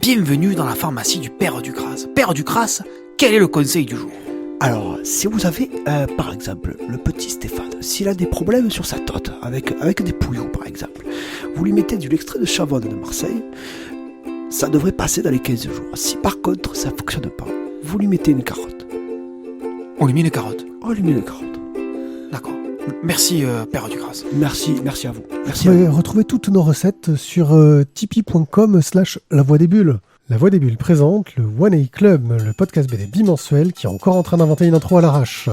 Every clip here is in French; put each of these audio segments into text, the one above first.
bienvenue dans la pharmacie du Père Ducras. Père Ducras, quel est le conseil du jour? Alors, si vous avez, par exemple, le petit Stéphane, s'il a des problèmes sur sa tote, avec des pouilloux par exemple, vous lui mettez de l'extrait de Chavonne de Marseille, ça devrait passer dans les 15 jours. Si par contre ça ne fonctionne pas, vous lui mettez une carotte. On lui met une carotte. On lui met une carotte. D'accord. Merci Père Ducras. Merci à vous. Vous pouvez retrouver toutes nos recettes sur tipeee.com/La Voix des Bulles. La Voix des Bulles présente le One A Club, le podcast BD bimensuel qui est encore en train d'inventer une intro à l'arrache.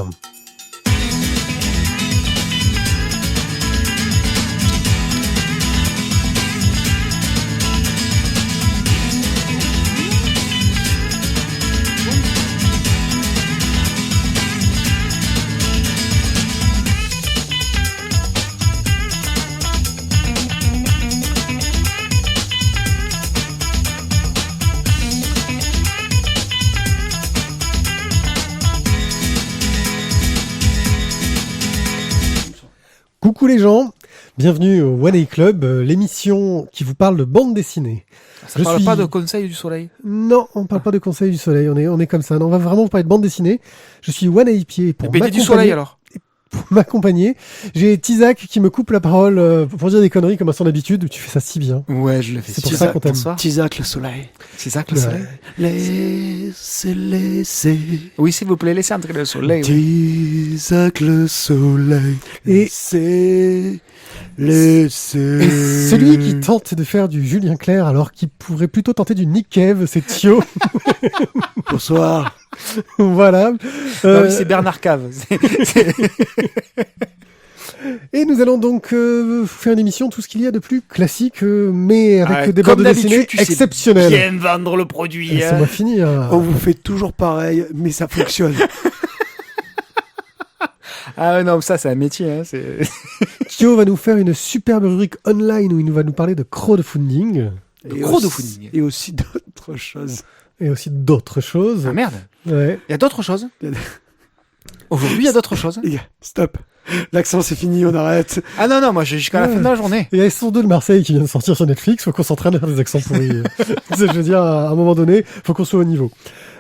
Coucou les gens, bienvenue au One A Club, l'émission qui vous parle de bande dessinée. Ça ne parle pas de conseil du soleil? Non, on ne parle pas de conseil du soleil, on est comme ça. Non, on va vraiment vous parler de bande dessinée. Je suis One A Pied pour BD du soleil alors. Pour m'accompagner, j'ai Tizak qui me coupe la parole pour dire des conneries comme à son habitude. Tu fais ça si bien. Ouais, je le fais. C'est pour ça qu'on t'aime. Tizak le soleil. Tizak le soleil. Laissez. Oui, s'il vous plaît, laissez entrer le soleil. Tizak le soleil. Et laissez. celui qui tente de faire du Julien Clerc alors qu'il pourrait plutôt tenter du Nick Cave, c'est Thio. Bonsoir. Voilà. Non, oui, c'est Bernard Cave. Et nous allons donc faire une émission, tout ce qu'il y a de plus classique, mais avec des bandes dessinées exceptionnelles. Bien vendre le produit. Laissez-moi finir. On vous fait toujours pareil, mais ça fonctionne. Ah non, ça c'est un métier. Hein, Thio va nous faire une superbe rubrique online où il va nous parler de crowdfunding. Crowdfunding. Et aussi d'autres choses. Et aussi d'autres choses. Ah merde. Ouais. Il y a d'autres choses. Aujourd'hui, il y a d'autres choses. Les gars, stop. L'accent, c'est fini, on arrête. Ah non, moi, jusqu'à la fin de la journée. Il y a Sourdo de Marseille qui vient de sortir sur Netflix. Faut qu'on s'entraîne à faire des accents pourris. Je veux dire, à un moment donné, faut qu'on soit au niveau.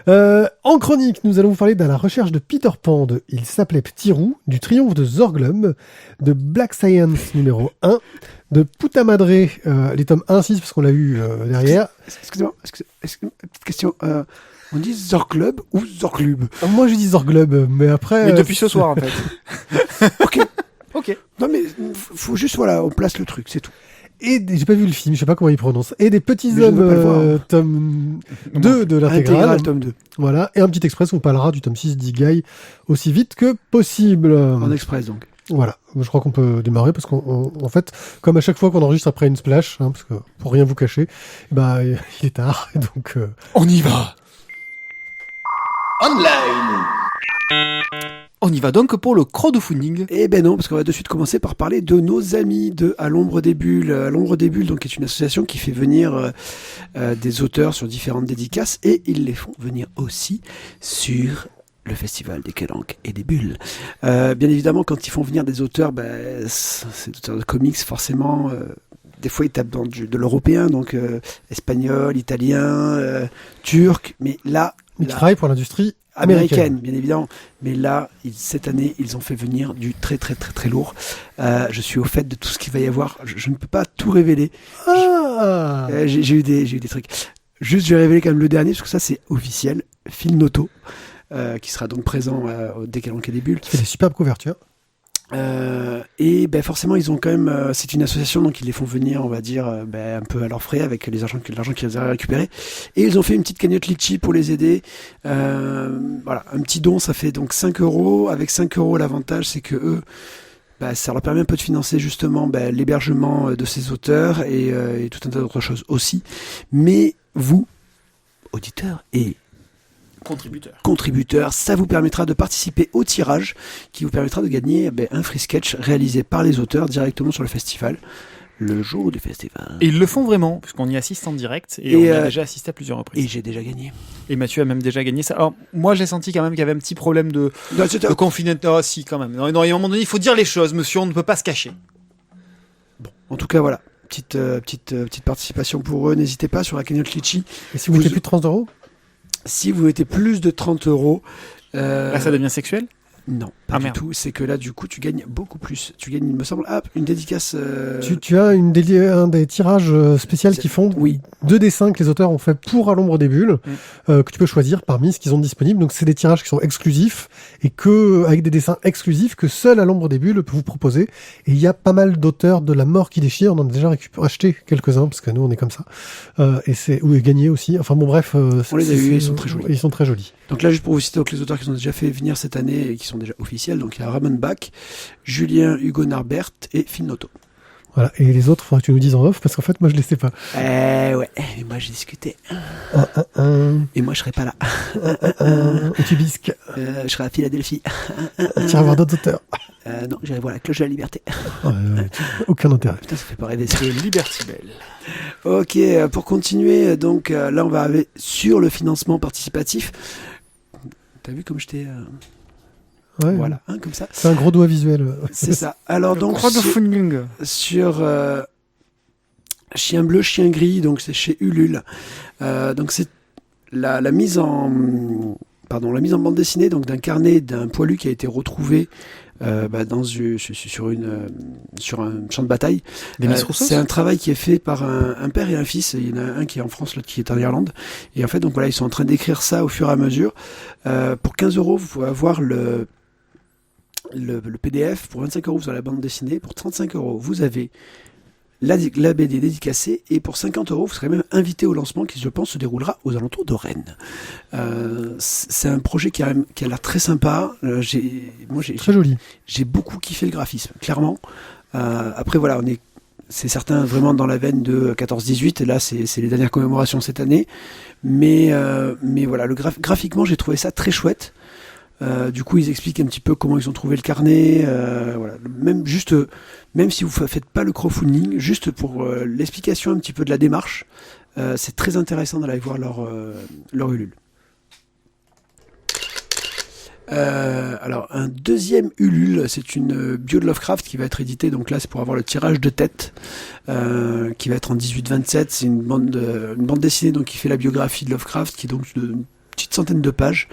En chronique, nous allons vous parler de la recherche de Peter Pan, de Il s'appelait Petit Roux, du triomphe de Zorglum, de Black Science numéro 1, de Puta Madre, les tomes 1-6 parce qu'on l'a eu derrière. Excusez-moi, petite question. On dit Zorglub ou Zorglub? Moi je dis Zorglub, mais après... Mais depuis ce soir en fait. Ok. Non mais faut juste, voilà, on place le truc, c'est tout. Et j'ai pas vu le film, je sais pas comment il prononce. Et des petits Mais hommes, tome 2 de l'intégrale. Tome 2. Voilà. Et un petit express, on parlera du tome 6 d'Igai aussi vite que possible. En express donc. Voilà. Je crois qu'on peut démarrer parce qu'en fait, comme à chaque fois qu'on enregistre après une splash, hein, parce que pour rien vous cacher, bah, il est tard. Donc, on y va. Online. On y va donc pour le crowdfunding. Eh ben non, parce qu'on va de suite commencer par parler de nos amis de À l'ombre des bulles. À l'ombre des bulles, donc, est une association qui fait venir des auteurs sur différentes dédicaces et ils les font venir aussi sur le festival des Calanques et des Bulles. Bien évidemment, quand ils font venir des auteurs, c'est des auteurs de comics, forcément. Des fois, ils tapent dans de l'européen, donc espagnol, italien, turc, mais là... ils travaillent pour l'industrie américaine, bien évidemment. Mais là, cette année, ils ont fait venir du très très très très lourd. Je suis au fait de tout ce qu'il va y avoir. Je ne peux pas tout révéler. J'ai eu des trucs. Juste, je vais révéler quand même le dernier, parce que ça, c'est officiel. Phil Noto, qui sera donc présent au Calanques et des Bulles. Qui fait des superbes couvertures. Et forcément ils ont quand même c'est une association, donc ils les font venir, on va dire, un peu à leurs frais avec l'argent qu'ils ont récupéré, et ils ont fait une petite cagnotte Litchi pour les aider. Voilà, un petit don, ça fait donc 5€. Avec 5€, l'avantage c'est que eux, ça leur permet un peu de financer justement l'hébergement de ces auteurs et tout un tas d'autres choses aussi. Mais vous, auditeurs et contributeurs, ça vous permettra de participer au tirage qui vous permettra de gagner un free sketch réalisé par les auteurs directement sur le festival, le jour du festival. Et ils le font vraiment, puisqu'on y assiste en direct et on a déjà assisté à plusieurs reprises. Et j'ai déjà gagné. Et Mathieu a même déjà gagné ça. Alors, moi j'ai senti quand même qu'il y avait un petit problème de confinement. Oh, si, quand même. Non, à un moment donné, il faut dire les choses, monsieur, on ne peut pas se cacher. Bon, en tout cas, voilà. petite participation pour eux. N'hésitez pas sur la cagnotte Litchi. Et si vous mettez plus de 30 euros? Si vous mettez plus de 30 euros... Là, ça devient sexuel? Non, pas du tout. C'est que là, du coup, tu gagnes beaucoup plus. Tu gagnes, il me semble, une dédicace... Tu as un des tirages spéciaux qui font 2 dessins que les auteurs ont fait pour À l'ombre des bulles, que tu peux choisir parmi ce qu'ils ont disponible. Donc, c'est des tirages qui sont exclusifs et avec des dessins exclusifs que seul À l'ombre des bulles peut vous proposer. Et il y a pas mal d'auteurs de La mort qui déchire. On en a déjà acheté quelques-uns parce que nous, on est comme ça. Et gagné aussi. Enfin bon, bref. On les a vus, ils sont très jolis. Ils sont très jolis. Donc là, juste pour vous citer les auteurs qui ont déjà fait venir cette année et qui sont déjà officiels. Donc il y a Ramon Bach, Julien Hugo Narbert et Phil Noto. Voilà. Et les autres, il faudra que tu nous dises en off parce qu'en fait, moi, je les sais pas. Ouais. Et moi, j'ai discuté. Et moi, je serai pas là. Et tu bisques. Je serai à Philadelphie. Tu iras voir d'autres auteurs. Non, j'irai voir La Cloche de la Liberté. Aucun intérêt. Putain, ça fait pas rêver. C'est Liberty Bell. Ok, pour continuer, donc là, on va arriver sur le financement participatif. T'as vu comme je t'ai... voilà, comme ça. C'est un gros doigt visuel. C'est ça. Alors donc sur Chien bleu, chien gris, donc c'est chez Ulule. Donc c'est la mise en bande dessinée donc d'un carnet d'un poilu qui a été retrouvé sur un champ de bataille. C'est un travail qui est fait par un père et un fils. Il y en a un qui est en France, l'autre qui est en Irlande. Et en fait, donc voilà, ils sont en train d'écrire ça au fur et à mesure. Pour 15 euros, vous pouvez avoir le PDF. Pour 25 euros, vous avez la bande dessinée. Pour 35 euros, vous avez la BD dédicacée. Et pour 50 euros, vous serez même invité au lancement qui, je pense, se déroulera aux alentours de Rennes. C'est un projet qui a l'air très sympa. Très joli. J'ai beaucoup kiffé le graphisme, clairement. Après, voilà, c'est certain vraiment dans la veine de 14-18. Et là, c'est les dernières commémorations cette année. Mais voilà, graphiquement, j'ai trouvé ça très chouette. Du coup, ils expliquent un petit peu comment ils ont trouvé le carnet. Voilà. Même si vous ne faites pas le crowdfunding, juste pour l'explication un petit peu de la démarche, c'est très intéressant d'aller voir leur Ulule. Alors, un deuxième Ulule, c'est une bio de Lovecraft qui va être éditée. Donc là, c'est pour avoir le tirage de tête qui va être en 18-27. C'est une bande dessinée donc, qui fait la biographie de Lovecraft, qui est donc une petite centaine de pages.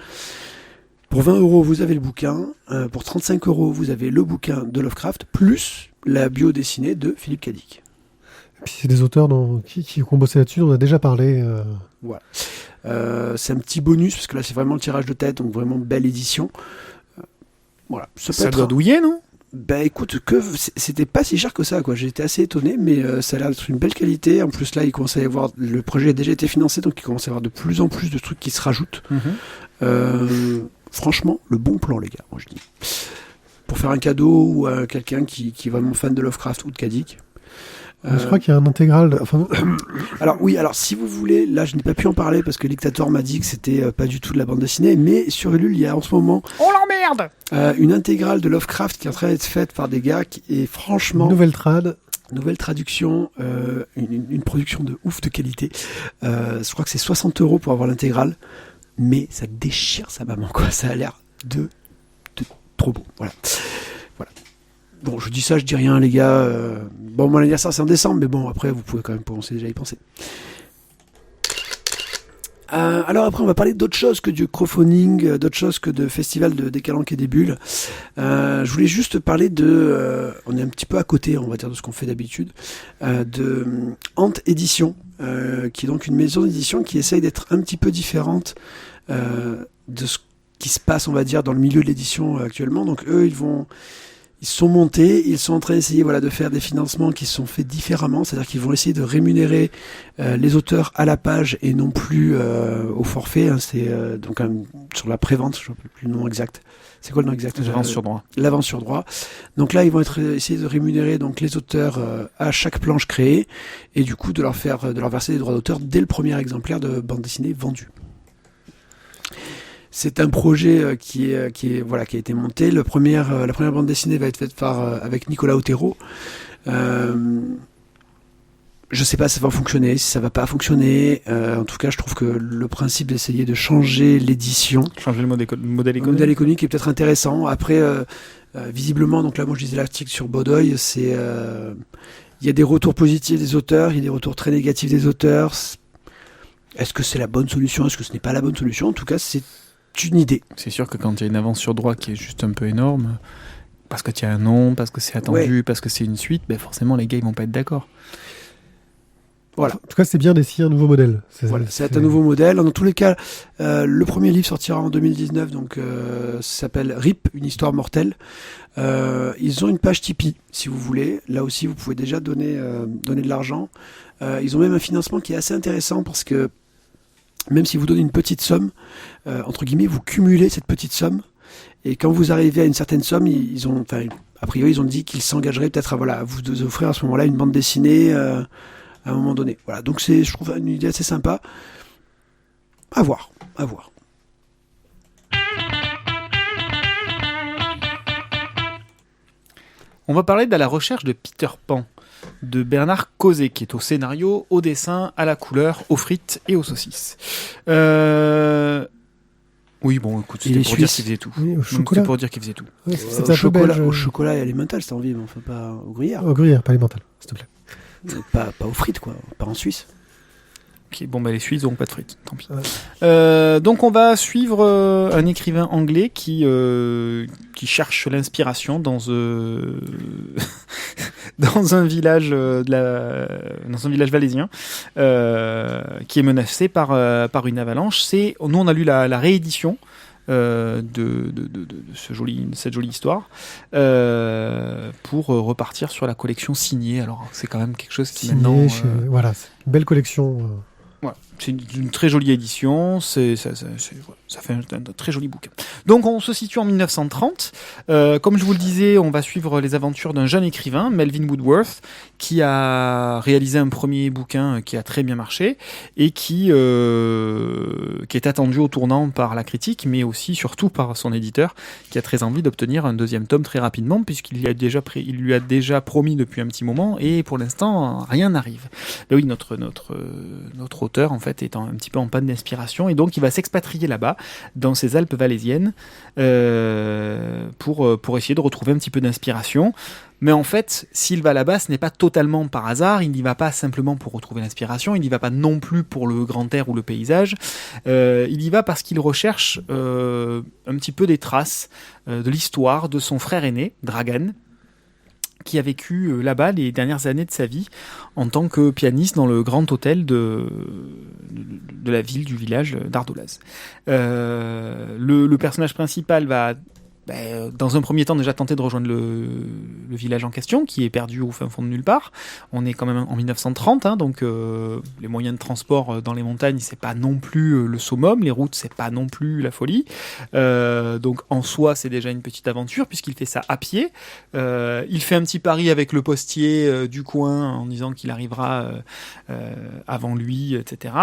Pour 20 euros, vous avez le bouquin. Pour 35 euros, vous avez le bouquin de Lovecraft, plus la bio dessinée de Philippe Cadic. Et puis c'est des auteurs qui ont bossé là-dessus, on a déjà parlé. Voilà. C'est un petit bonus, parce que là, c'est vraiment le tirage de tête, donc vraiment belle édition. Voilà. Ça doit douiller, non ? Ben écoute, c'était pas si cher que ça, quoi. J'ai été assez étonné, mais ça a l'air d'être une belle qualité. En plus, là, il commence à y avoir... Le projet a déjà été financé, donc il commence à y avoir de plus en plus de trucs qui se rajoutent. Franchement, le bon plan, les gars, moi je dis. Pour faire un cadeau ou à quelqu'un qui est vraiment fan de Lovecraft ou de Cadic. Je crois qu'il y a un intégral. Alors si vous voulez, là je n'ai pas pu en parler parce que Lictator m'a dit que c'était pas du tout de la bande dessinée, mais sur Ulule, il y a en ce moment. On l'emmerde une intégrale de Lovecraft qui est en train d'être faite par des gars et franchement. Nouvelle traduction, une production de ouf de qualité. Je crois que c'est 60 € pour avoir l'intégrale. Mais ça déchire sa maman, quoi. Ça a l'air de trop beau. Voilà. Bon, je dis ça, je dis rien, les gars. Bon, mon anniversaire, c'est en décembre, mais bon, après, vous pouvez quand même commencer déjà à y penser. Alors après, on va parler d'autre chose que du crowdfunding, d'autre chose que de festival de Décalanque et des Bulles. Je voulais juste parler on est un petit peu à côté, on va dire, de ce qu'on fait d'habitude, de Ant Édition, qui est donc une maison d'édition qui essaye d'être un petit peu différente de ce qui se passe, on va dire, dans le milieu de l'édition actuellement. Donc eux, ils sont montés, ils sont en train d'essayer de faire des financements qui sont faits différemment, c'est-à-dire qu'ils vont essayer de rémunérer les auteurs à la page et non plus au forfait. C'est donc sur la prévente, je ne sais plus le nom exact. C'est quoi le nom exact ? L'avance sur droit. L'avance sur droit. Donc là, ils vont essayer de rémunérer donc les auteurs à chaque planche créée et du coup de leur verser des droits d'auteur dès le premier exemplaire de bande dessinée vendu. C'est un projet qui a été monté. La première bande dessinée va être faite avec Nicolas Otero. Je sais pas si ça va fonctionner, si ça va pas fonctionner. En tout cas, je trouve que le principe d'essayer de changer l'édition, changer le modèle économique est peut-être intéressant. Après, visiblement, donc là, moi je disais l'article sur Baudoeil, Il y a des retours positifs des auteurs, il y a des retours très négatifs des auteurs. Est-ce que c'est la bonne solution? Est-ce que ce n'est pas la bonne solution? En tout cas, c'est une idée. C'est sûr que quand il y a une avance sur droit qui est juste un peu énorme, parce que tu as un nom, parce que c'est attendu, parce que c'est une suite, ben forcément les gars ils vont pas être d'accord. Voilà. En tout cas, c'est bien d'essayer un nouveau modèle. C'est un nouveau modèle. Dans tous les cas, le premier livre sortira en 2019, donc ça s'appelle RIP, une histoire mortelle. Ils ont une page Tipeee, si vous voulez. Là aussi, vous pouvez déjà donner de l'argent. Ils ont même un financement qui est assez intéressant parce que même si vous donnez une petite somme, entre guillemets, vous cumulez cette petite somme. Et quand vous arrivez à une certaine somme, a priori, ils ont dit qu'ils s'engageraient peut-être à vous offrir à ce moment-là une bande dessinée à un moment donné. Voilà, donc je trouve une idée assez sympa. À voir. On va parler de la recherche de Peter Pan, de Bernard Cauzet, qui est au scénario, au dessin, à la couleur, aux frites et aux saucisses. Oui, bon, écoute, c'était pour dire qu'il faisait tout. Oui, au Donc, chocolat. c'était pour dire qu'il faisait tout. Ouais, c'était un peu belge. Au chocolat et à l'emmental, c'est en vie, mais enfin pas au gruyère. Au gruyère, pas les mentales, s'il te plaît. Pas aux frites, quoi. Pas en Suisse. Ok, bon, bah les Suisses n'auront pas de frites, tant pis. Ouais. Donc on va suivre un écrivain anglais qui cherche l'inspiration dans dans un village dans un village valaisien qui est menacé par une avalanche. Nous on a lu la réédition de cette jolie histoire pour repartir sur la collection signée. Alors c'est quand même quelque chose qui maintenant voilà, c'est une belle collection. Ouais, c'est une très jolie édition, ça fait un très joli bouquin. Donc on se situe en 1930. Comme je vous le disais, on va suivre les aventures d'un jeune écrivain, Melvin Woodworth, qui a réalisé un premier bouquin qui a très bien marché et qui est attendu au tournant par la critique, mais aussi surtout par son éditeur, qui a très envie d'obtenir un deuxième tome très rapidement, puisqu'il lui a déjà promis depuis un petit moment, et pour l'instant rien n'arrive. Ben oui, notre auteur en fait est un petit peu en panne d'inspiration, et donc il va s'expatrier là-bas dans ces Alpes valaisiennes pour essayer de retrouver un petit peu d'inspiration. Mais en fait, s'il va là-bas, ce n'est pas totalement par hasard, il n'y va pas simplement pour retrouver l'inspiration, il n'y va pas non plus pour le grand air ou le paysage, il y va parce qu'il recherche un petit peu des traces de l'histoire de son frère aîné, Dragan, qui a vécu là-bas les dernières années de sa vie en tant que pianiste dans le grand hôtel de la ville, du village d'Ardolaz. Le personnage principal va dans un premier temps déjà tenter de rejoindre le village en question, qui est perdu au fin fond de nulle part. On est quand même en 1930, hein, donc les moyens de transport dans les montagnes, c'est pas non plus le summum, les routes, c'est pas non plus la folie. Donc en soi, c'est déjà une petite aventure, puisqu'il fait ça à pied. Il fait un petit pari avec le postier du coin, en disant qu'il arrivera avant lui, etc.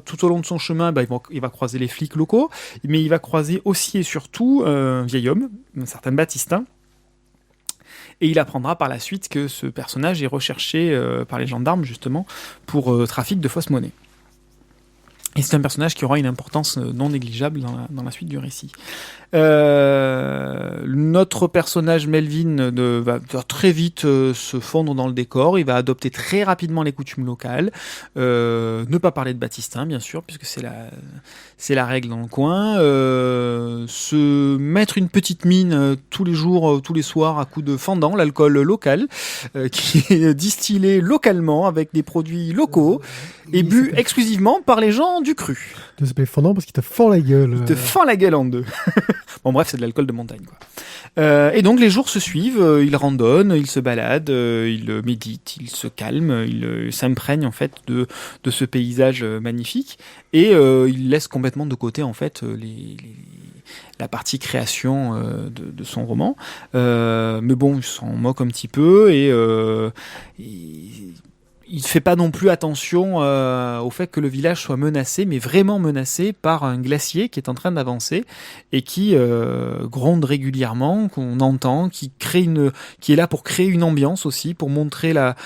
Tout au long de son chemin, il va croiser les flics locaux, mais il va croiser aussi et surtout un vieil homme, un certain Baptistin, et il apprendra par la suite que ce personnage est recherché par les gendarmes justement pour trafic de fausse monnaie. Et c'est un personnage qui aura une importance non négligeable dans la suite du récit. Notre personnage Melvin va très vite se fondre dans le décor. Il va adopter très rapidement les coutumes locales. Ne pas parler de Baptistin, bien sûr, puisque c'est la règle dans le coin. Se mettre une petite mine tous les jours, tous les soirs, à coups de fendant, l'alcool local, qui est distillé localement avec des produits locaux et bu exclusivement par les gens du cru. Il s'appelle fendant parce qu'il te fend la gueule. Il te fend la gueule en deux. Bon bref, c'est de l'alcool de montagne, quoi. Et donc les jours se suivent, il randonne, il se balade, il médite, il se calme, il s'imprègne en fait de ce paysage magnifique, et il laisse complètement de côté en fait la partie création de son roman. Mais bon, il s'en moque un petit peu, et il ne fait pas non plus attention au fait que le village soit menacé, mais vraiment menacé par un glacier qui est en train d'avancer et qui gronde régulièrement, qu'on entend, qui est là pour créer une ambiance aussi, pour montrer la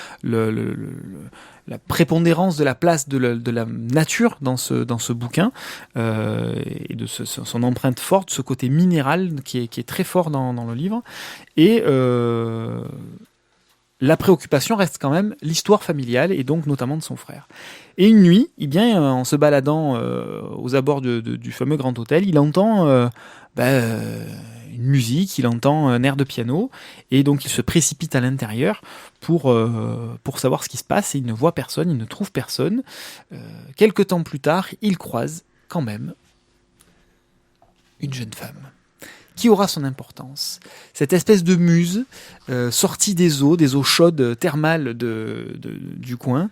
prépondérance de la place de la nature dans ce bouquin, et de son empreinte forte, ce côté minéral qui est très fort dans le livre. Et la préoccupation reste quand même l'histoire familiale, et donc notamment de son frère. Et une nuit, eh bien, en se baladant aux abords du fameux grand hôtel, il entend une musique, il entend un air de piano, et donc il se précipite à l'intérieur pour savoir ce qui se passe, et il ne voit personne, il ne trouve personne. Quelque temps plus tard, il croise quand même une jeune femme qui aura son importance. Cette espèce de muse sortie des eaux chaudes thermales du coin,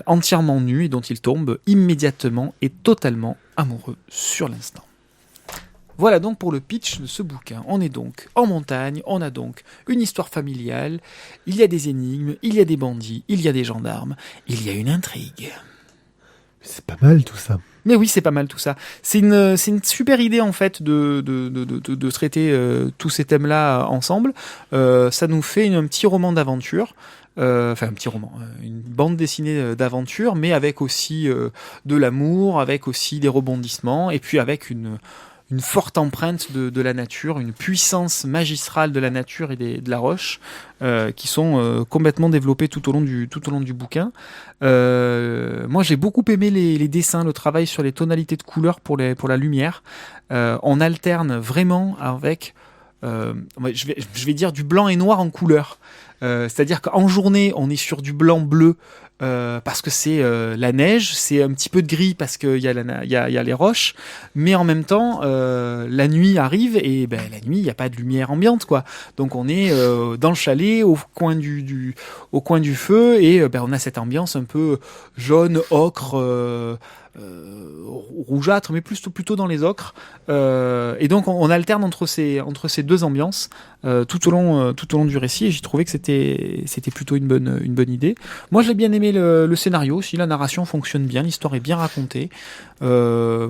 entièrement nue, et dont il tombe immédiatement et totalement amoureux sur l'instant. Voilà donc pour le pitch de ce bouquin. On est donc en montagne, on a donc une histoire familiale, il y a des énigmes, il y a des bandits, il y a des gendarmes, il y a une intrigue. C'est pas mal tout ça. Mais oui, c'est pas mal tout ça. C'est une super idée en fait de traiter tous ces thèmes-là ensemble. Ça nous fait un petit roman d'aventure. Enfin un petit roman, une bande dessinée d'aventure, mais avec aussi de l'amour, avec aussi des rebondissements, et puis avec une forte empreinte de la nature, une puissance magistrale de la nature et de la roche, qui sont complètement développées tout au long du bouquin. Moi, j'ai beaucoup aimé les dessins, le travail sur les tonalités de couleurs pour la lumière. On alterne vraiment avec, je vais dire, du blanc et noir en couleur. C'est-à-dire qu'en journée, on est sur du blanc-bleu, parce que c'est la neige, c'est un petit peu de gris parce qu'il y a les roches, mais en même temps, la nuit arrive, et la nuit, il n'y a pas de lumière ambiante, quoi. Donc on est dans le chalet, au coin du feu, et on a cette ambiance un peu jaune, ocre, rougeâtre, mais plutôt dans les ocres. Et donc on alterne entre ces deux ambiances tout au long du récit, et j'ai trouvé que c'était plutôt une bonne idée. Moi, j'ai bien aimé le scénario aussi, la narration fonctionne bien, l'histoire est bien racontée. Un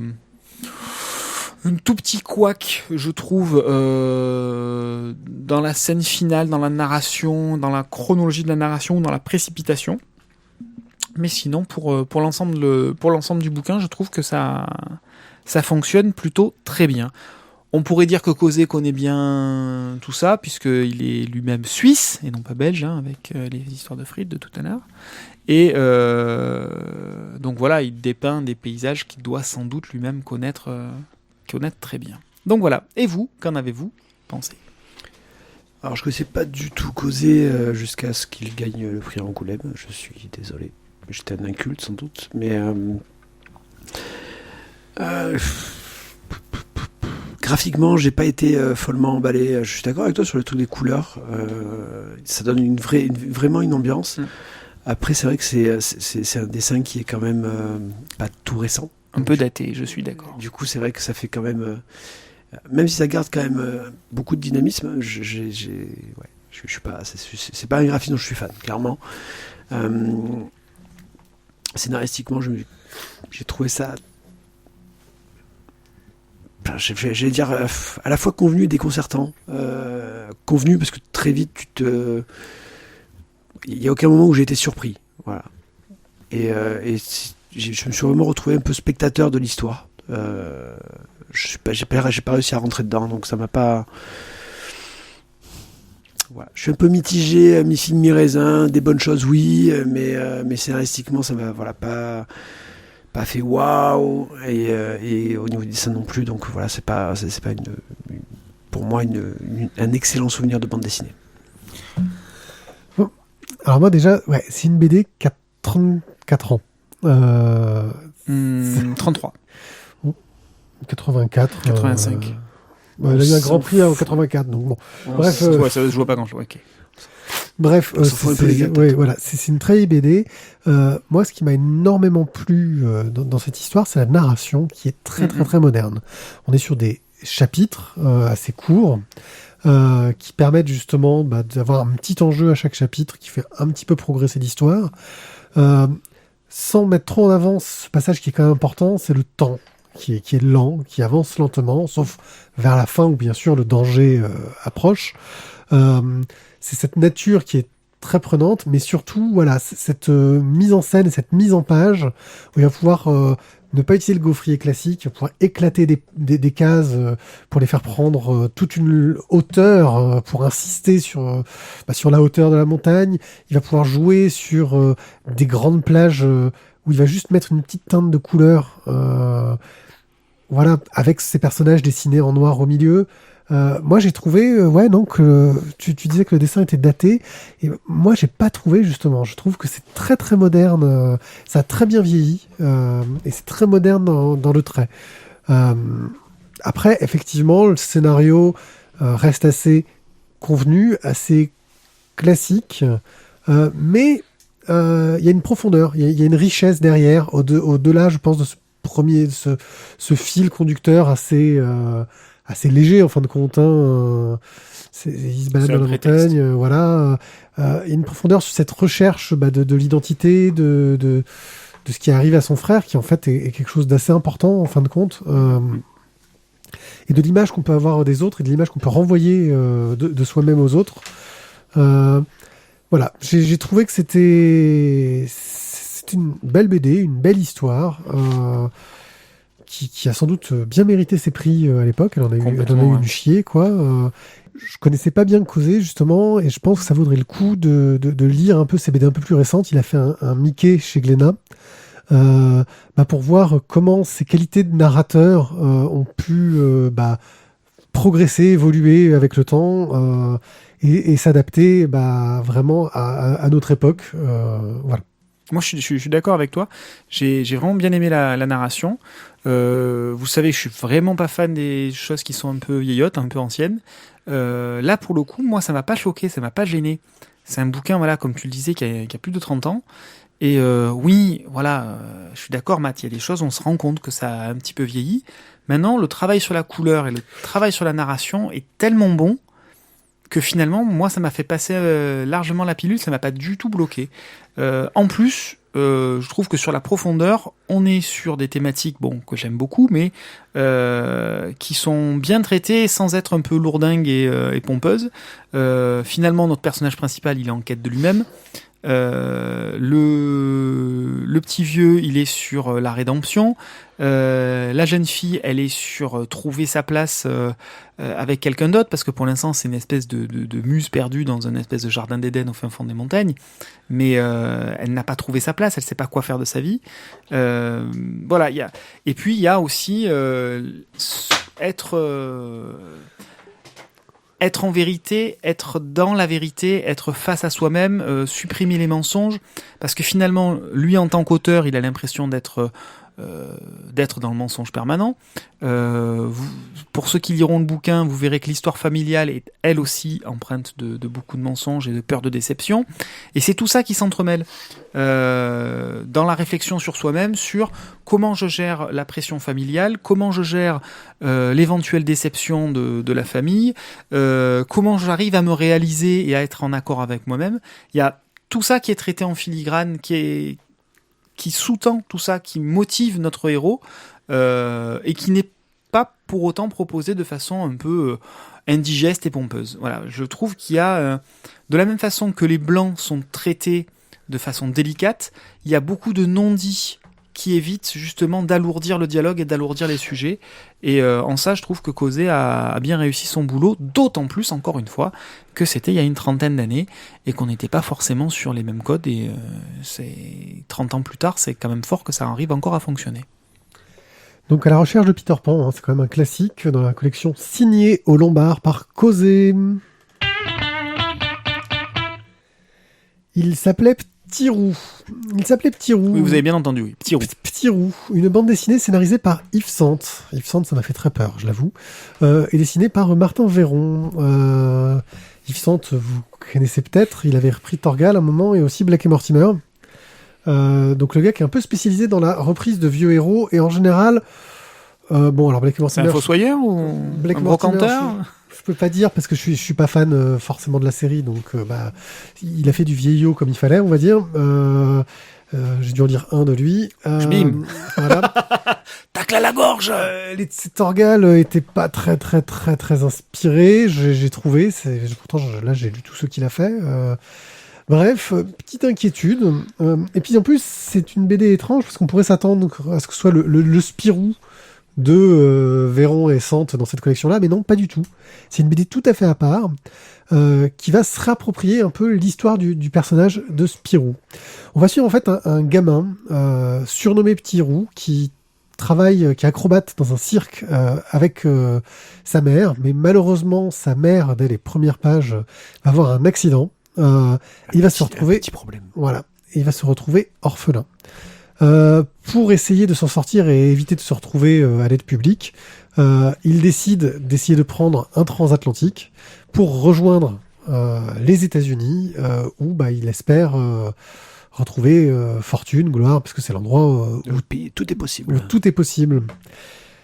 tout petit couac, je trouve, dans la scène finale, dans la narration, dans la chronologie de la narration, dans la précipitation. Mais sinon, pour l'ensemble du bouquin, je trouve que ça fonctionne plutôt très bien. On pourrait dire que Causé connaît bien tout ça, puisqu'il est lui-même suisse, et non pas belge, avec les histoires de frites de tout à l'heure. Et donc voilà, il dépeint des paysages qu'il doit sans doute lui-même connaître très bien. Donc voilà. Et vous, qu'en avez-vous pensé ? Alors je ne connaissais pas du tout Causé jusqu'à ce qu'il gagne le prix Angoulême. Je suis désolé. J'étais un inculte sans doute, mais graphiquement, j'ai pas été follement emballé. Je suis d'accord avec toi sur le truc des couleurs. Ça donne vraiment une ambiance. Après, c'est vrai que c'est un dessin qui est quand même pas tout récent. Un peu daté, je suis d'accord. Du coup, c'est vrai que ça fait quand même, même si ça garde quand même beaucoup de dynamisme, je suis pas, c'est pas un graphisme dont je suis fan, clairement. Scénaristiquement, j'ai trouvé ça, j'allais dire, à la fois convenu et déconcertant. Convenu parce que très vite, il n'y a aucun moment où j'ai été surpris. Voilà. Et je me suis vraiment retrouvé un peu spectateur de l'histoire. J'ai pas réussi à rentrer dedans, donc ça m'a pas... Voilà. Je suis un peu mitigé, mi-figue, mi-raisin, des bonnes choses, oui, mais scénaristiquement, ça m'a pas fait waouh, et au niveau des dessins non plus, donc voilà, c'est pas pour moi un excellent souvenir de bande dessinée. Alors moi déjà, c'est une BD qui a 34 ans. 33. 84. 85. Il a eu un grand prix en 84, donc bon. Bref, ça se joue pas grand-chose. Okay. Bref, c'est une très BD. Moi, ce qui m'a énormément plu dans cette histoire, c'est la narration qui est très très très moderne. On est sur des chapitres assez courts qui permettent justement d'avoir un petit enjeu à chaque chapitre qui fait un petit peu progresser l'histoire. Sans mettre trop en avant ce passage qui est quand même important, c'est le temps qui est lent, qui avance lentement, sauf vers la fin où bien sûr le danger approche. C'est cette nature qui est très prenante, mais surtout, voilà, cette mise en scène et cette mise en page où il va pouvoir ne pas utiliser le gaufrier classique pour éclater des cases, pour les faire prendre toute une hauteur, pour insister sur la hauteur de la montagne. Il va pouvoir jouer sur des grandes plages où il va juste mettre une petite teinte de couleur, voilà, avec ses personnages dessinés en noir au milieu. Moi, j'ai trouvé, que tu disais que le dessin était daté, et moi, j'ai pas trouvé, justement. Je trouve que c'est très, très moderne, ça a très bien vieilli, et c'est très moderne dans le trait. Après, effectivement, le scénario reste assez convenu, assez classique, mais il y a une profondeur, il y a une richesse derrière, au-delà, je pense, de ce fil conducteur assez léger en fin de compte, hein. Il se balade dans la montagne, voilà. Il y a une profondeur sur cette recherche de l'identité, de ce qui arrive à son frère, qui en fait est quelque chose d'assez important en fin de compte, et de l'image qu'on peut avoir des autres et de l'image qu'on peut renvoyer de soi-même aux autres. Voilà, j'ai trouvé que c'était une belle BD, une belle histoire. Qui a sans doute bien mérité ses prix à l'époque. Elle en a eu une chier, quoi. Je connaissais pas bien Causé, justement, et je pense que ça vaudrait le coup de lire un peu ses BD un peu plus récentes. Il a fait un Mickey chez Glénat, pour voir comment ses qualités de narrateur ont pu progresser, évoluer avec le temps, et s'adapter vraiment à notre époque. Voilà. Moi, je suis d'accord avec toi. J'ai vraiment bien aimé la narration. Vous savez, je suis vraiment pas fan des choses qui sont un peu vieillottes, un peu anciennes. Là, pour le coup, moi, ça m'a pas choqué, ça m'a pas gêné. C'est un bouquin, voilà, comme tu le disais, qui a plus de 30 ans. Et oui, voilà, je suis d'accord, Matt, il y a des choses, on se rend compte que ça a un petit peu vieilli. Maintenant, le travail sur la couleur et le travail sur la narration est tellement bon que finalement, moi, ça m'a fait passer largement la pilule, ça m'a pas du tout bloqué. En plus, je trouve que sur la profondeur, on est sur des thématiques, que j'aime beaucoup, mais qui sont bien traitées sans être un peu lourdingues et pompeuses. Finalement, notre personnage principal, il est en quête de lui-même. Le petit vieux, il est sur la rédemption. La jeune fille, elle est sur trouver sa place avec quelqu'un d'autre, parce que pour l'instant, c'est une espèce de muse perdue dans un espèce de jardin d'Éden au fin fond des montagnes. Mais elle n'a pas trouvé sa place, elle sait pas quoi faire de sa vie. Voilà, et puis il y a aussi être en vérité, être dans la vérité, être face à soi-même, supprimer les mensonges, parce que finalement, lui en tant qu'auteur, il a l'impression d'être dans le mensonge permanent. Pour ceux qui liront le bouquin, vous verrez que l'histoire familiale est elle aussi empreinte de beaucoup de mensonges et de peur de déception. Et c'est tout ça qui s'entremêle dans la réflexion sur soi-même, sur comment je gère la pression familiale, comment je gère l'éventuelle déception de la famille, comment j'arrive à me réaliser et à être en accord avec moi-même. Il y a tout ça qui est traité en filigrane, qui sous-tend tout ça, qui motive notre héros, et qui n'est pas pour autant proposé de façon un peu indigeste et pompeuse. Voilà, je trouve qu'il y a, de la même façon que les blancs sont traités de façon délicate, il y a beaucoup de non-dits qui évitent justement d'alourdir le dialogue et d'alourdir les sujets. Et en ça, je trouve que Causé a bien réussi son boulot, d'autant plus, encore une fois, que c'était il y a une trentaine d'années et qu'on n'était pas forcément sur les mêmes codes. Et 30 ans plus tard, c'est quand même fort que ça arrive encore à fonctionner. Donc, À la recherche de Peter Pan, c'est quand même un classique dans la collection signée au Lombard par Causé. Il s'appelait Petit Roux. Oui, vous avez bien entendu, oui. Petit Roux, une bande dessinée scénarisée par Yves Sante. Yves Sante, ça m'a fait très peur, je l'avoue. Et dessinée par Martin Véron. Yves Sante, vous connaissez peut-être, il avait repris Torgal à un moment et aussi Black et Mortimer. Donc le gars qui est un peu spécialisé dans la reprise de vieux héros et en général... alors Black et Mortimer... C'est un fossoyeur ou un brocanteur ? Je peux pas dire parce que je suis pas fan forcément de la série, donc il a fait du vieillot comme il fallait, on va dire. J'ai dû en lire un de lui. Voilà. Tacle à la gorge. Les Torgal étaient pas très très très très inspirés. J'ai trouvé. Pourtant là j'ai lu tout ce qu'il a fait. Bref, petite inquiétude. Et puis en plus, c'est une BD étrange parce qu'on pourrait s'attendre à ce que ce soit le Spirou de Véron et Sante dans cette collection-là, mais non, pas du tout. C'est une BD tout à fait à part qui va se réapproprier un peu l'histoire du personnage de Spirou. On va suivre en fait un gamin surnommé Petit Roux qui travaille, qui est acrobate dans un cirque avec sa mère, mais malheureusement sa mère, dès les premières pages, va avoir un accident. Il va se retrouver, petit problème. voilà, il va se retrouver orphelin. Pour essayer de s'en sortir et éviter de se retrouver à l'aide publique, il décide d'essayer de prendre un transatlantique pour rejoindre les États-Unis, où il espère retrouver fortune, gloire, parce que c'est l'endroit où Tout est possible. où tout est possible.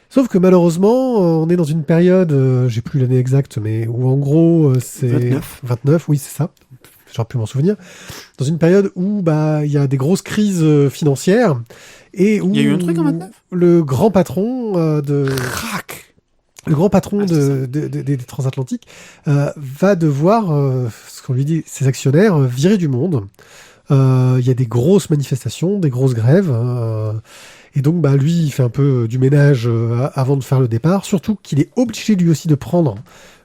Sauf que malheureusement, on est dans une période, j'ai plus l'année exacte, mais où en gros c'est 29, oui c'est ça. J'aurais pu m'en souvenir. Dans une période où il y a des grosses crises financières et où Il y a eu un truc en 29 ? le grand patron Crac. le grand patron c'est des transatlantiques va devoir, ce qu'on lui dit, ses actionnaires, virer du monde. Il y a des grosses manifestations, des grosses grèves. Et donc, lui, il fait un peu du ménage avant de faire le départ. Surtout qu'il est obligé lui aussi de prendre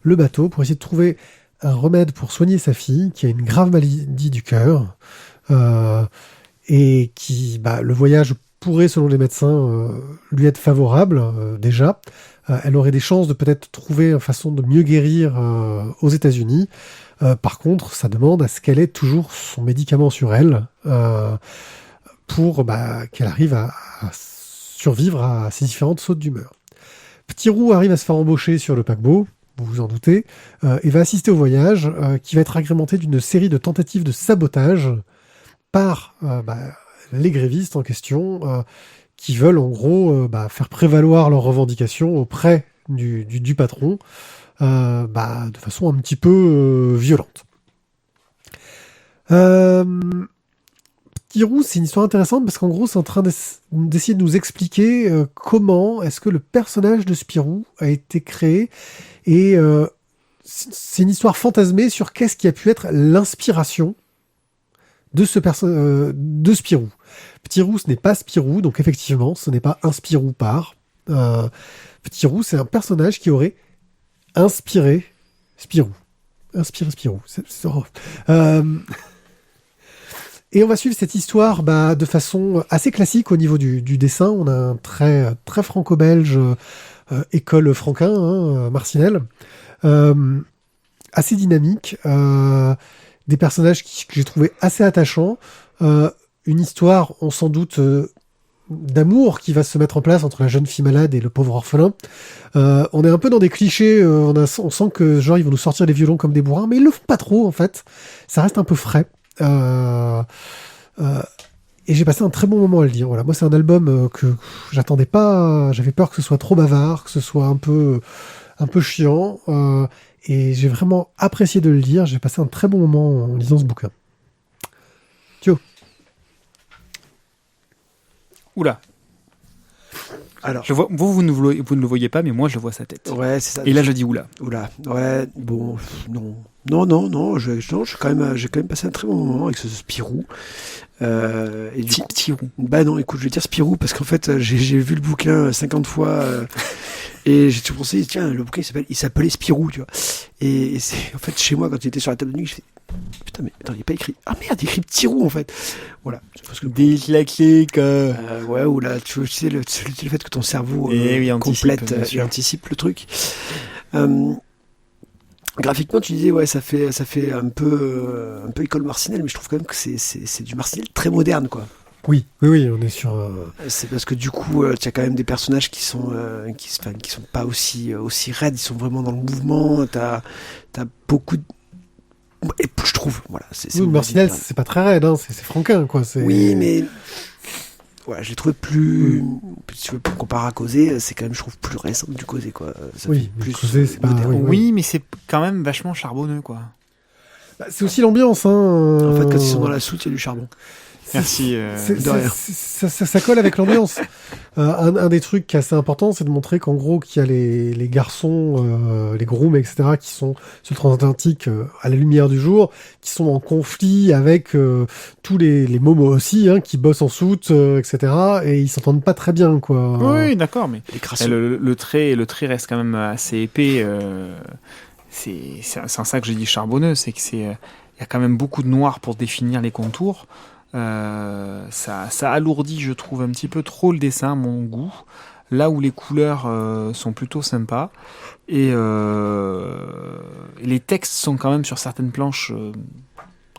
le bateau pour essayer de trouver un remède pour soigner sa fille qui a une grave maladie du cœur et qui, le voyage pourrait, selon les médecins, lui être favorable déjà. Elle aurait des chances de peut-être trouver une façon de mieux guérir aux États-Unis. Par contre, ça demande à ce qu'elle ait toujours son médicament sur elle pour qu'elle arrive à survivre à ces différentes sautes d'humeur. Petit Roux arrive à se faire embaucher sur le paquebot, vous vous en doutez, et va assister au voyage qui va être agrémenté d'une série de tentatives de sabotage par les grévistes en question qui veulent en gros faire prévaloir leurs revendications auprès du patron de façon un petit peu violente. Petit Roux, c'est une histoire intéressante parce qu'en gros, c'est en train d'essayer de nous expliquer comment est-ce que le personnage de Spirou a été créé. Et c'est une histoire fantasmée sur qu'est-ce qui a pu être l'inspiration de de Spirou. Petit Roux, ce n'est pas Spirou, donc effectivement, ce n'est pas un Spirou par. Petit Roux, c'est un personnage qui aurait inspiré Spirou. Inspiré Spirou. Et on va suivre cette histoire de façon assez classique au niveau du dessin. On a un très, très franco-belge, école Franquin, Marcinelle, assez dynamique, des personnages que j'ai trouvé assez attachants, une histoire, on s'en doute, d'amour qui va se mettre en place entre la jeune fille malade et le pauvre orphelin. On est un peu dans des clichés, on sent que genre ils vont nous sortir les violons comme des bourrins, mais ils le font pas trop en fait. Ça reste un peu frais. Et j'ai passé un très bon moment à le lire. Voilà, moi c'est un album que j'attendais pas. J'avais peur que ce soit trop bavard, que ce soit un peu chiant. Et j'ai vraiment apprécié de le lire. J'ai passé un très bon moment en lisant ce bouquin. Thio. Oula. Alors, Je vois, vous ne le voyez pas, mais moi je vois sa tête. ouais, c'est ça. Et là je dis oula. Oula, ouais, bon, non, j'ai quand même passé un très bon moment avec ce Spirou. Et du coup, Petit Roux. non, écoute, je vais dire Spirou parce qu'en fait, j'ai vu le bouquin 50 fois et j'ai toujours pensé, tiens, le bouquin il s'appelait Spirou, tu vois. Et c'est en fait chez moi quand il était sur la table de nuit, je fais putain, mais attends, il n'y a pas écrit. Ah merde, il y a écrit Petit Roux en fait. Voilà. Parce que Dyslexique. ouais, ou là, tu sais le fait que ton cerveau complète et anticipe le truc. Graphiquement, tu disais ouais, ça fait un peu école Marcinelle, mais je trouve quand même que c'est du Marcinelle très moderne, quoi. Oui, on est sur. C'est parce que du coup, tu as quand même des personnages qui sont pas aussi raides, ils sont vraiment dans le mouvement. T'as beaucoup de... Et je trouve, voilà. Oui, Marcinelle, c'est pas très raide, hein, c'est Franquin, quoi. Oui, mais voilà, je l'ai trouvé plus. Si tu veux, pour comparer à Causé, c'est quand même, je trouve, plus récent du Causé, quoi. Ça oui, fait plus Causé, c'est pas. moderne. Oui, mais c'est quand même vachement charbonneux, quoi. C'est aussi l'ambiance, hein. En fait, quand ils sont dans la soute, il y a du charbon. Merci. de rien. Ça colle avec l'ambiance. Un des trucs qui est assez important, c'est de montrer qu'en gros, qu'il y a les garçons, les grooms, etc., qui sont sur le transatlantique à la lumière du jour, qui sont en conflit avec tous les momos aussi, hein, qui bossent en soute, etc., et ils s'entendent pas très bien, quoi. Oui, d'accord, mais Les crasseux. le trait reste quand même assez épais. C'est en ça que j'ai dit charbonneux, c'est que il y a quand même beaucoup de noir pour définir les contours. Ça alourdit, je trouve, un petit peu trop le dessin à mon goût. Là où les couleurs sont plutôt sympas. Et les textes sont quand même sur certaines planches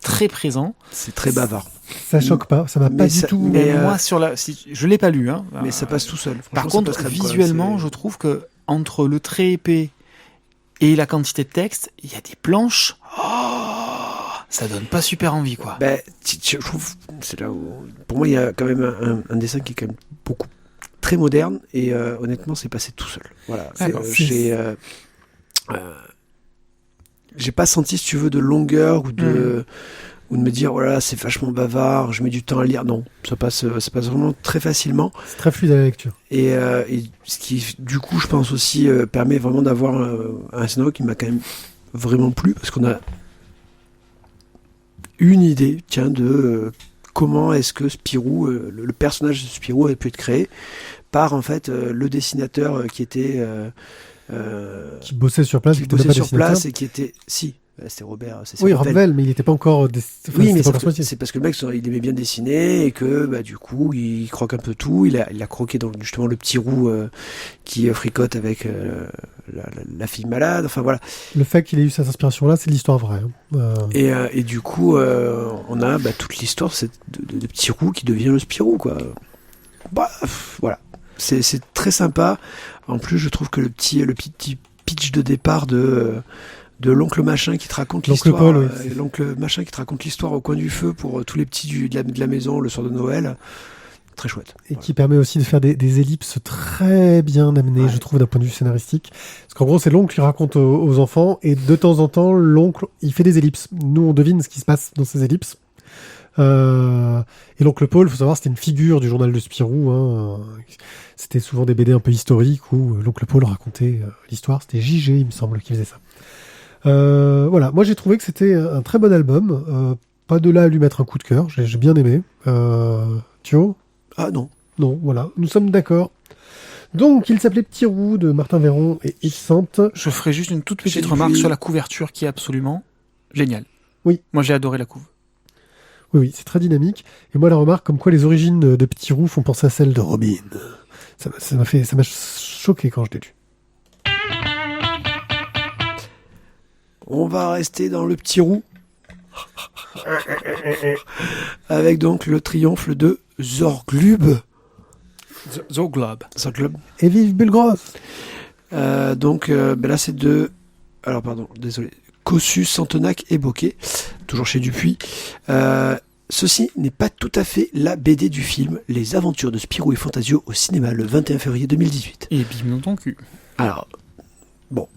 très présents. C'est très bavard. Ça choque pas, ça m'a pas du tout. Mais moi, je l'ai pas lu. Hein, Mais ça passe tout seul. Par Franchement, contre, ça passe crème, quoi. visuellement, je trouve que entre le trait épais et la quantité de texte, il y a des planches. Ça donne pas super envie, quoi. Ben, je trouve, c'est là où, pour moi, il y a quand même un dessin qui est quand même très moderne et honnêtement, c'est passé tout seul. Voilà. J'ai pas senti, si tu veux, de longueur ou de me dire, voilà, c'est vachement bavard, je mets du temps à lire. Non, ça passe vraiment très facilement. C'est très fluide à la lecture. Et ce qui, du coup, je pense aussi, permet vraiment d'avoir un scénario qui m'a quand même vraiment plu parce qu'on a une idée, tiens, de comment est-ce que Spirou, le personnage de Spirou a pu être créé par, en fait, le dessinateur qui était... Qui bossait sur place, qui qui était bossait pas sur dessinateur. place et qui était... Si, c'était Robert. Oui, Ravel, mais il n'était pas encore... Oui, mais c'est parce que le mec, il aimait bien dessiner et que, bah, du coup, il croque un peu tout. Il a croqué donc justement le petit roux qui fricote avec la fille malade. Enfin, voilà. Le fait qu'il ait eu cette inspiration-là, c'est de l'histoire vraie. Hein. Et du coup, on a toute l'histoire de petit roux qui devient le Spirou, quoi. Bah, voilà. C'est très sympa. En plus, je trouve que le petit pitch de départ de l'oncle machin qui te raconte l'histoire, Paul, oui. l'oncle machin qui te raconte l'histoire au coin du feu pour tous les petits de la maison le soir de Noël, très chouette. Et qui permet aussi de faire des ellipses très bien amenées, je trouve, d'un point de vue scénaristique. Parce qu'en gros, c'est l'oncle qui raconte aux enfants, et de temps en temps, l'oncle, il fait des ellipses. Nous, on devine ce qui se passe dans ces ellipses. Et l'oncle Paul, faut savoir, c'était une figure du journal de Spirou. Hein. C'était souvent des BD un peu historiques où l'oncle Paul racontait l'histoire. C'était JG, il me semble, qui faisait ça. Voilà, moi j'ai trouvé que c'était un très bon album. Pas de là à lui mettre un coup de cœur, j'ai bien aimé. Thio ? Ah non. Non, voilà, nous sommes d'accord. Donc, il s'appelait Petit Roux de Martin Véron et Yves Sante. Je ferai juste une toute petite remarque sur la couverture qui est absolument géniale. Oui. Moi j'ai adoré la couve. Oui, c'est très dynamique. Et moi, la remarque, comme quoi les origines de Petit Roux font penser à celles de Robin. Ça m'a choqué quand je l'ai lu. On va rester dans le Petit Roux. Avec donc le triomphe de Zorglub. Zorglub. Et vive Bulgros. Donc là c'est de... Alors pardon, désolé. Cossus, Santenac et Bocquet, toujours chez Dupuis. Ceci n'est pas tout à fait la BD du film Les Aventures de Spirou et Fantasio au cinéma le 21 février 2018. Et bim dans ton cul. Alors, bon.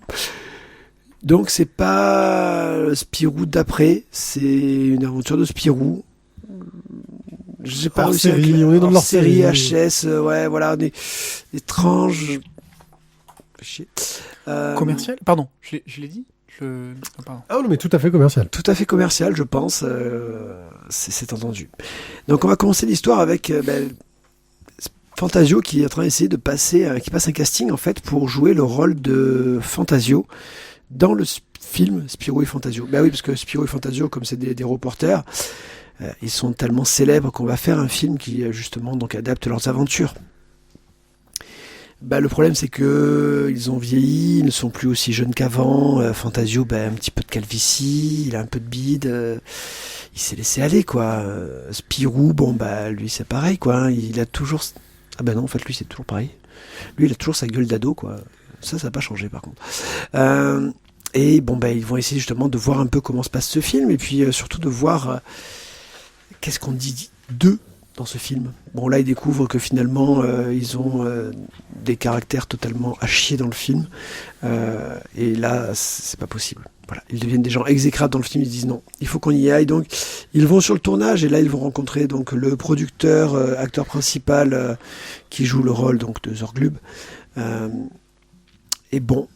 Donc c'est pas Spirou d'après, c'est une aventure de Spirou. Je sais pas, hors série, on est dans leur série série. HS, ouais, voilà, on est étrange. Chier. Commercial ? Pardon, je l'ai dit ? Pardon. Ah non, mais tout à fait commercial. Tout à fait commercial, je pense. C'est entendu. Donc on va commencer l'histoire avec Fantasio qui est en train d'essayer de passer, qui passe un casting en fait pour jouer le rôle de Fantasio dans le film Spirou et Fantasio. Ben oui, parce que Spirou et Fantasio, comme c'est des reporters, ils sont tellement célèbres qu'on va faire un film qui justement donc adapte leurs aventures. Bah, le problème c'est que ils ont vieilli, ils ne sont plus aussi jeunes qu'avant. Fantasio, un petit peu de calvitie, il a un peu de bide, il s'est laissé aller quoi. Spirou, lui c'est pareil quoi, hein, il a toujours... Ah non, en fait lui c'est toujours pareil. Lui il a toujours sa gueule d'ado quoi. Ça n'a pas changé par contre. Et ils vont essayer justement de voir un peu comment se passe ce film et puis surtout de voir qu'est-ce qu'on dit d'eux dans ce film. Bon là ils découvrent que finalement ils ont des caractères totalement à chier dans le film et là c'est pas possible. voilà, ils deviennent des gens exécrables dans le film, ils se disent non, il faut qu'on y aille. Donc ils vont sur le tournage et là ils vont rencontrer donc le producteur, acteur principal qui joue le rôle donc de Zorglub. Et bon,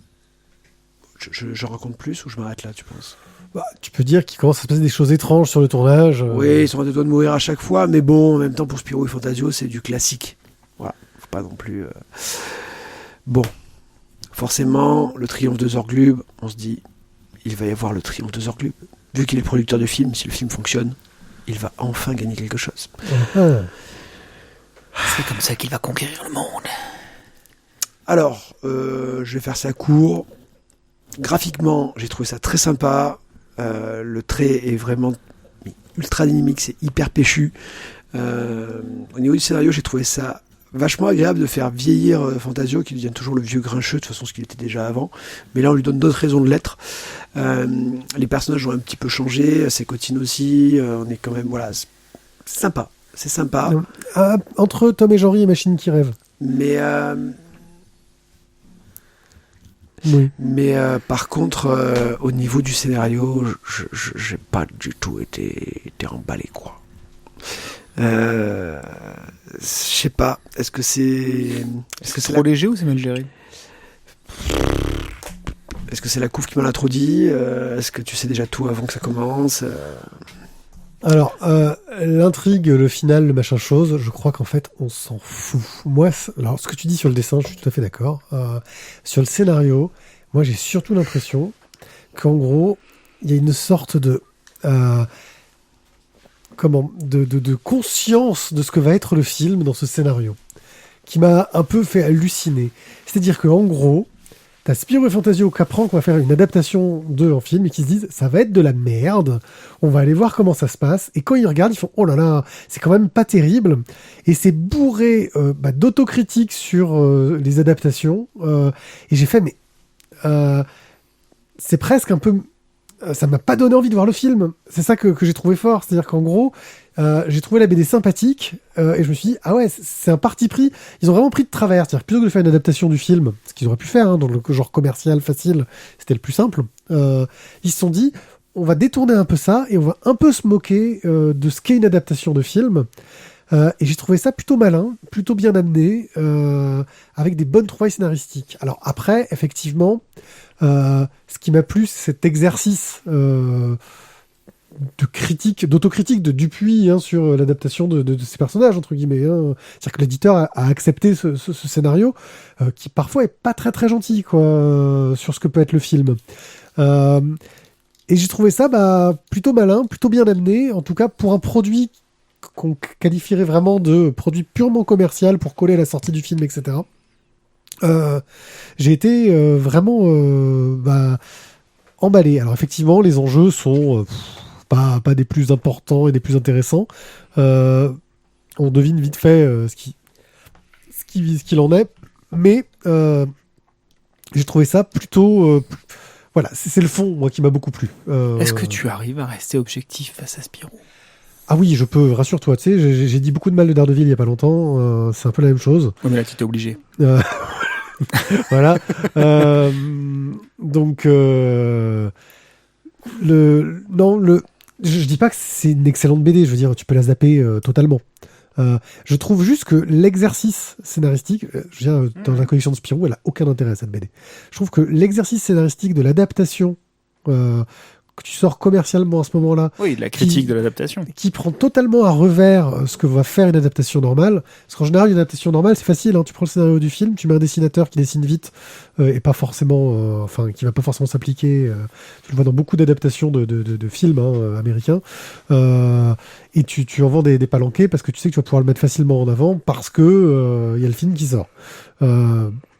je raconte plus ou je m'arrête là, tu penses? Bah, tu peux dire qu'il commence à se passer des choses étranges sur le tournage. Oui, ils sont à deux doigts de mourir à chaque fois, mais bon, en même temps pour Spirou et Fantasio c'est du classique. Voilà, faut pas non plus... Bon, forcément, le triomphe de Zorglub, on se dit, il va y avoir le triomphe de Zorglub. Vu qu'il est producteur de film, si le film fonctionne, il va enfin gagner quelque chose. C'est comme ça qu'il va conquérir le monde. Alors, je vais faire ça court. Graphiquement, j'ai trouvé ça très sympa. Le trait est vraiment ultra dynamique, c'est hyper péchu. Au niveau du scénario, j'ai trouvé ça vachement agréable de faire vieillir Fantasio, qui devient toujours le vieux grincheux, de toute façon ce qu'il était déjà avant. Mais là, on lui donne d'autres raisons de l'être. Les personnages ont un petit peu changé, Sécotine aussi. On est quand même, voilà, c'est sympa. C'est sympa. Entre Tom et Jean-Ry et Machine qui rêve. Mais Oui. Mais par contre, au niveau du scénario, j'ai pas du tout été emballé, quoi. Je sais pas. Est-ce que c'est trop léger ou c'est mal géré? Est-ce que c'est la couve qui m'en a trop dit? Est-ce que tu sais déjà tout avant que ça commence? Alors, l'intrigue, le final, le machin chose, je crois qu'en fait, on s'en fout. Moi, alors, ce que tu dis sur le dessin, je suis tout à fait d'accord. Sur le scénario, moi, j'ai surtout l'impression qu'en gros, il y a une sorte de conscience de ce que va être le film dans ce scénario, qui m'a un peu fait halluciner. C'est-à-dire qu'en gros, t'as Spirou et Fantasio qui apprend qu'on va faire une adaptation d'eux en film et qui se disent ça va être de la merde, on va aller voir comment ça se passe. Et quand ils regardent, ils font oh là là, c'est quand même pas terrible. Et c'est bourré d'autocritique sur les adaptations. Et j'ai fait mais c'est presque un peu... ça m'a pas donné envie de voir le film. C'est ça que j'ai trouvé fort. C'est-à-dire qu'en gros, j'ai trouvé la BD sympathique et je me suis dit, ah ouais, c'est un parti pris. Ils ont vraiment pris de travers. C'est-à-dire plutôt que de faire une adaptation du film, ce qu'ils auraient pu faire dans le genre commercial facile, c'était le plus simple, ils se sont dit, on va détourner un peu ça et on va un peu se moquer de ce qu'est une adaptation de film. Et j'ai trouvé ça plutôt malin, plutôt bien amené, avec des bonnes trouvailles scénaristiques. Alors après, effectivement, ce qui m'a plu, c'est cet exercice d'autocritique de Dupuis sur l'adaptation de ces personnages, entre guillemets. C'est-à-dire que l'éditeur a accepté ce scénario, qui parfois est pas très très gentil, quoi, sur ce que peut être le film. Et j'ai trouvé ça plutôt malin, plutôt bien amené, en tout cas pour un produit qu'on qualifierait vraiment de produit purement commercial pour coller à la sortie du film, etc. J'ai été vraiment emballé. Alors effectivement, les enjeux sont pas des plus importants et des plus intéressants. On devine vite fait ce qu'il en est, mais j'ai trouvé ça plutôt... voilà, c'est le fond, moi, qui m'a beaucoup plu. Est-ce que tu arrives à rester objectif face à Spirou? Ah oui, je peux, rassure-toi, tu sais, j'ai dit beaucoup de mal de Daredevil il y a pas longtemps, c'est un peu la même chose. Oui, mais là, tu t'es obligé. Voilà. Donc, je dis pas que c'est une excellente BD, je veux dire, tu peux la zapper totalement. Je trouve juste que l'exercice scénaristique, je veux dire, dans la collection de Spirou, elle a aucun intérêt, cette BD. Je trouve que l'exercice scénaristique de l'adaptation que tu sors commercialement à ce moment-là. Oui, la critique de l'adaptation. Qui prend totalement à revers ce que va faire une adaptation normale. Parce qu'en général, une adaptation normale, c'est facile. Tu prends le scénario du film, tu mets un dessinateur qui dessine vite et pas forcément, qui va pas forcément s'appliquer. Tu le vois dans beaucoup d'adaptations de films américains. Et tu en vends des palanquets parce que tu sais que tu vas pouvoir le mettre facilement en avant parce que y a le film qui sort.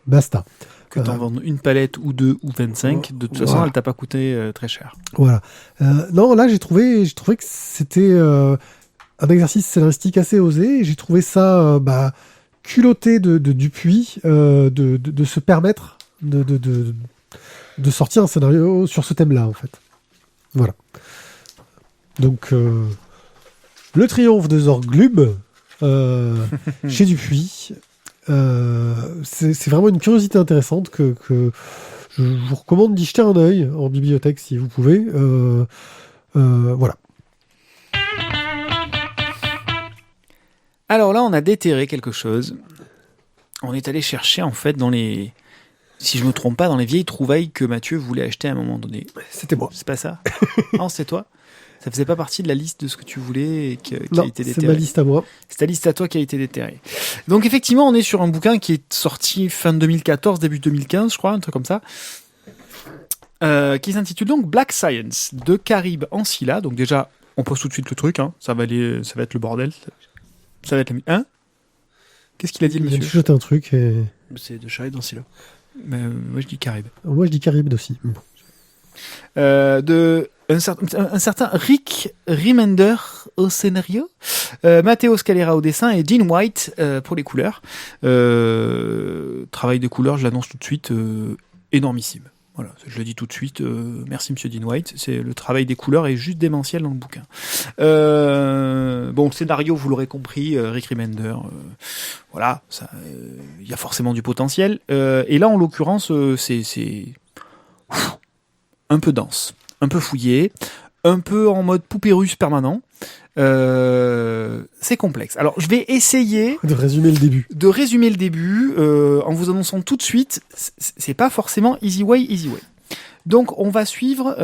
Basta. Que t'en vendes une palette ou deux ou 25, de toute façon, elle t'a pas coûté très cher. Voilà. Non, là, j'ai trouvé que c'était un exercice scénaristique assez osé. Et j'ai trouvé ça culotté de Dupuis de se permettre de sortir un scénario sur ce thème-là, en fait. Voilà. Donc, le triomphe de Zorglub chez Dupuis. C'est vraiment une curiosité intéressante que Je vous recommande d'y jeter un œil en bibliothèque si vous pouvez. Voilà. Alors là, on a déterré quelque chose. On est allé chercher, en fait, si je me trompe pas, dans les vieilles trouvailles que Mathieu voulait acheter à un moment donné. C'était moi. C'est pas ça? Non, c'est toi? Ça faisait pas partie de la liste de ce que tu voulais et qui Non, a été déterré. c'est ma liste à moi. C'est ta liste à toi qui a été déterrée. Donc effectivement, on est sur un bouquin qui est sorti fin 2014, début 2015, je crois, un truc comme ça, qui s'intitule donc Black Science de Carib Ancilla. Donc déjà, on pose tout de suite le truc, hein. Ça va être le bordel. Ça va être hein? Qu'est-ce qu'il a dit le Il vient de monsieur? jeter un truc. Et... C'est de Charlie dans là. Moi je dis Carib. Moi, je dis Caribde aussi. Bon. De un certain Rick Remender au scénario, Matteo Scalera au dessin et Dean White pour les couleurs. Travail de couleurs, je l'annonce tout de suite, énormissime. Voilà, je le dis tout de suite. Merci Monsieur Dean White. C'est le travail des couleurs est juste démentiel dans le bouquin. Bon, le scénario, vous l'aurez compris, Rick Remender. Voilà, ça, il y a forcément du potentiel. Et là, en l'occurrence, c'est un peu dense, un peu fouillé, un peu en mode poupée russe permanent. C'est complexe. Alors, je vais essayer De résumer le début. En vous annonçant tout de suite, c'est pas forcément easy way. Donc, on va suivre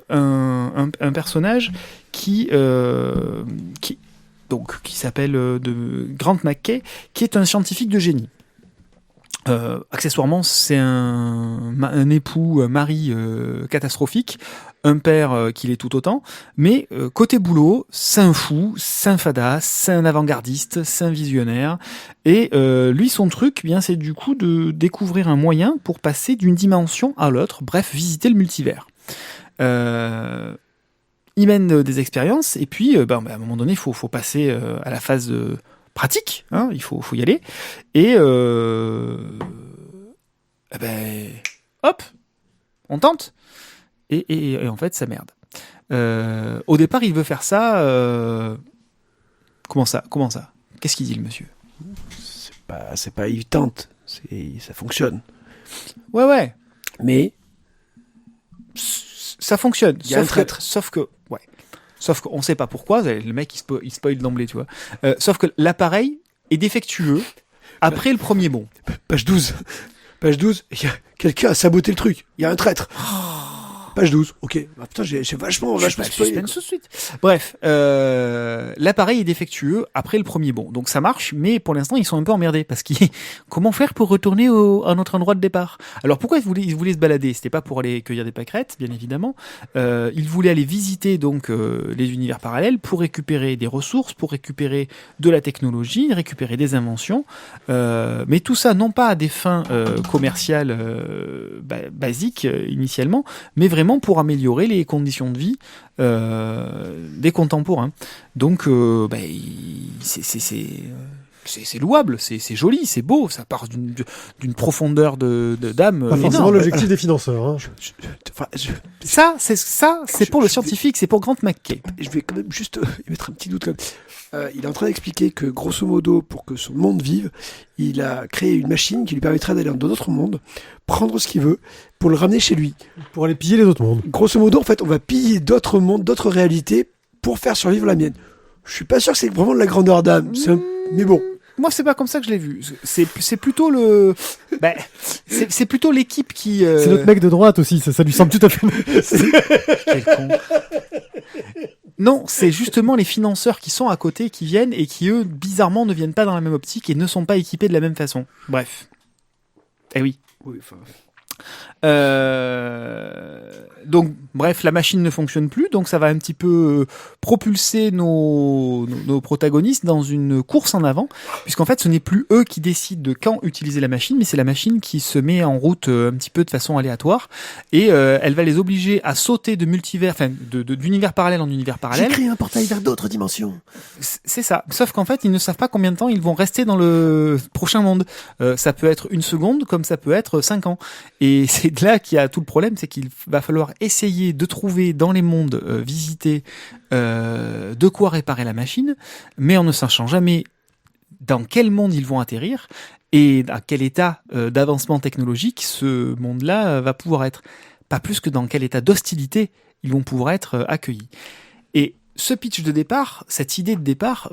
un personnage qui s'appelle Grant McKay, qui est un scientifique de génie. Accessoirement, c'est un époux, un mari catastrophique, un père qui l'est tout autant, mais côté boulot, c'est un fou, c'est un fadasse, c'est un avant-gardiste, c'est un visionnaire, et lui, son truc, bien, c'est du coup de découvrir un moyen pour passer d'une dimension à l'autre, bref, visiter le multivers. Il mène des expériences, et puis, à un moment donné, il faut passer à la phase pratique, hein, il faut y aller, et hop, on tente, et en fait ça merde. Au départ il veut faire ça, comment ça, qu'est-ce qu'il dit le monsieur? C'est pas il tente, ça fonctionne. Ouais, Mais ça fonctionne, il y a un traître. sauf qu'on sait pas pourquoi, le mec il spoil d'emblée, tu vois. Sauf que l'appareil est défectueux après le premier bond. Page 12, quelqu'un a saboté le truc. Il y a un traître. Page 12, ok. Ah, putain, j'ai vachement spoilé. Suspense tout de suite. Bref, l'appareil est défectueux après le premier bond. Donc ça marche, mais pour l'instant, ils sont un peu emmerdés. Parce comment faire pour retourner à notre endroit de départ? Alors pourquoi ils voulaient se balader? C'était pas pour aller cueillir des pâquerettes, bien évidemment. Ils voulaient aller visiter donc les univers parallèles pour récupérer des ressources, pour récupérer de la technologie, récupérer des inventions. Mais tout ça, non pas à des fins commerciales basiques initialement, mais vraiment pour améliorer les conditions de vie des contemporains. Donc, c'est louable, c'est joli, c'est beau, ça part d'une profondeur d'âme. Pas forcément énorme. l'objectif des financeurs. Hein. Ça, c'est pour le scientifique, c'est pour Grant McKay. Je vais quand même juste mettre un petit doute. Il est en train d'expliquer que, grosso modo, pour que son monde vive, il a créé une machine qui lui permettra d'aller dans d'autres mondes, prendre ce qu'il veut, pour le ramener chez lui. Pour aller piller les autres mondes. Grosso modo, en fait, on va piller d'autres mondes, d'autres réalités, pour faire survivre la mienne. Je suis pas sûr que c'est vraiment de la grandeur d'âme, mais bon. Moi, c'est pas comme ça que je l'ai vu. C'est plutôt c'est plutôt l'équipe qui. C'est notre mec de droite aussi, ça lui semble tout à fait. Quel con. Non, c'est justement les financeurs qui sont à côté, qui viennent et qui, eux, bizarrement, ne viennent pas dans la même optique et ne sont pas équipés de la même façon. Bref. Eh oui. Oui, enfin. Donc, bref, la machine ne fonctionne plus, donc ça va un petit peu propulser nos protagonistes dans une course en avant, puisqu'en fait, ce n'est plus eux qui décident de quand utiliser la machine, mais c'est la machine qui se met en route un petit peu de façon aléatoire, et elle va les obliger à sauter de multivers, enfin, d'univers parallèle en univers parallèle. J'ai créé un portail vers d'autres dimensions. C'est ça. Sauf qu'en fait, ils ne savent pas combien de temps ils vont rester dans le prochain monde. Ça peut être 1 seconde, comme ça peut être 5 ans. Et c'est de là qu'il y a tout le problème, c'est qu'il va falloir essayer de trouver dans les mondes visités de quoi réparer la machine, mais en ne sachant jamais dans quel monde ils vont atterrir et à quel état d'avancement technologique ce monde-là va pouvoir être. Pas plus que dans quel état d'hostilité ils vont pouvoir être accueillis. Et ce pitch de départ, cette idée de départ,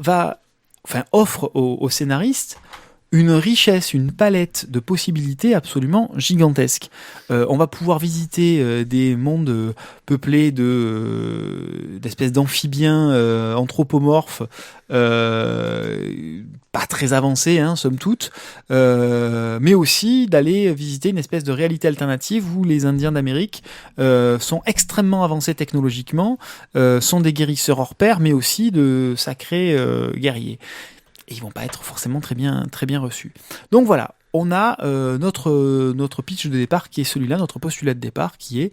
offre aux scénaristes une richesse, une palette de possibilités absolument gigantesque. On va pouvoir visiter des mondes peuplés d'espèces d'amphibiens anthropomorphes, pas très avancés, somme toute, mais aussi d'aller visiter une espèce de réalité alternative où les Indiens d'Amérique sont extrêmement avancés technologiquement, sont des guérisseurs hors pair, mais aussi de sacrés guerriers. Et ils vont pas être forcément très bien reçus. Donc voilà, on a notre pitch de départ qui est celui-là, notre postulat de départ qui est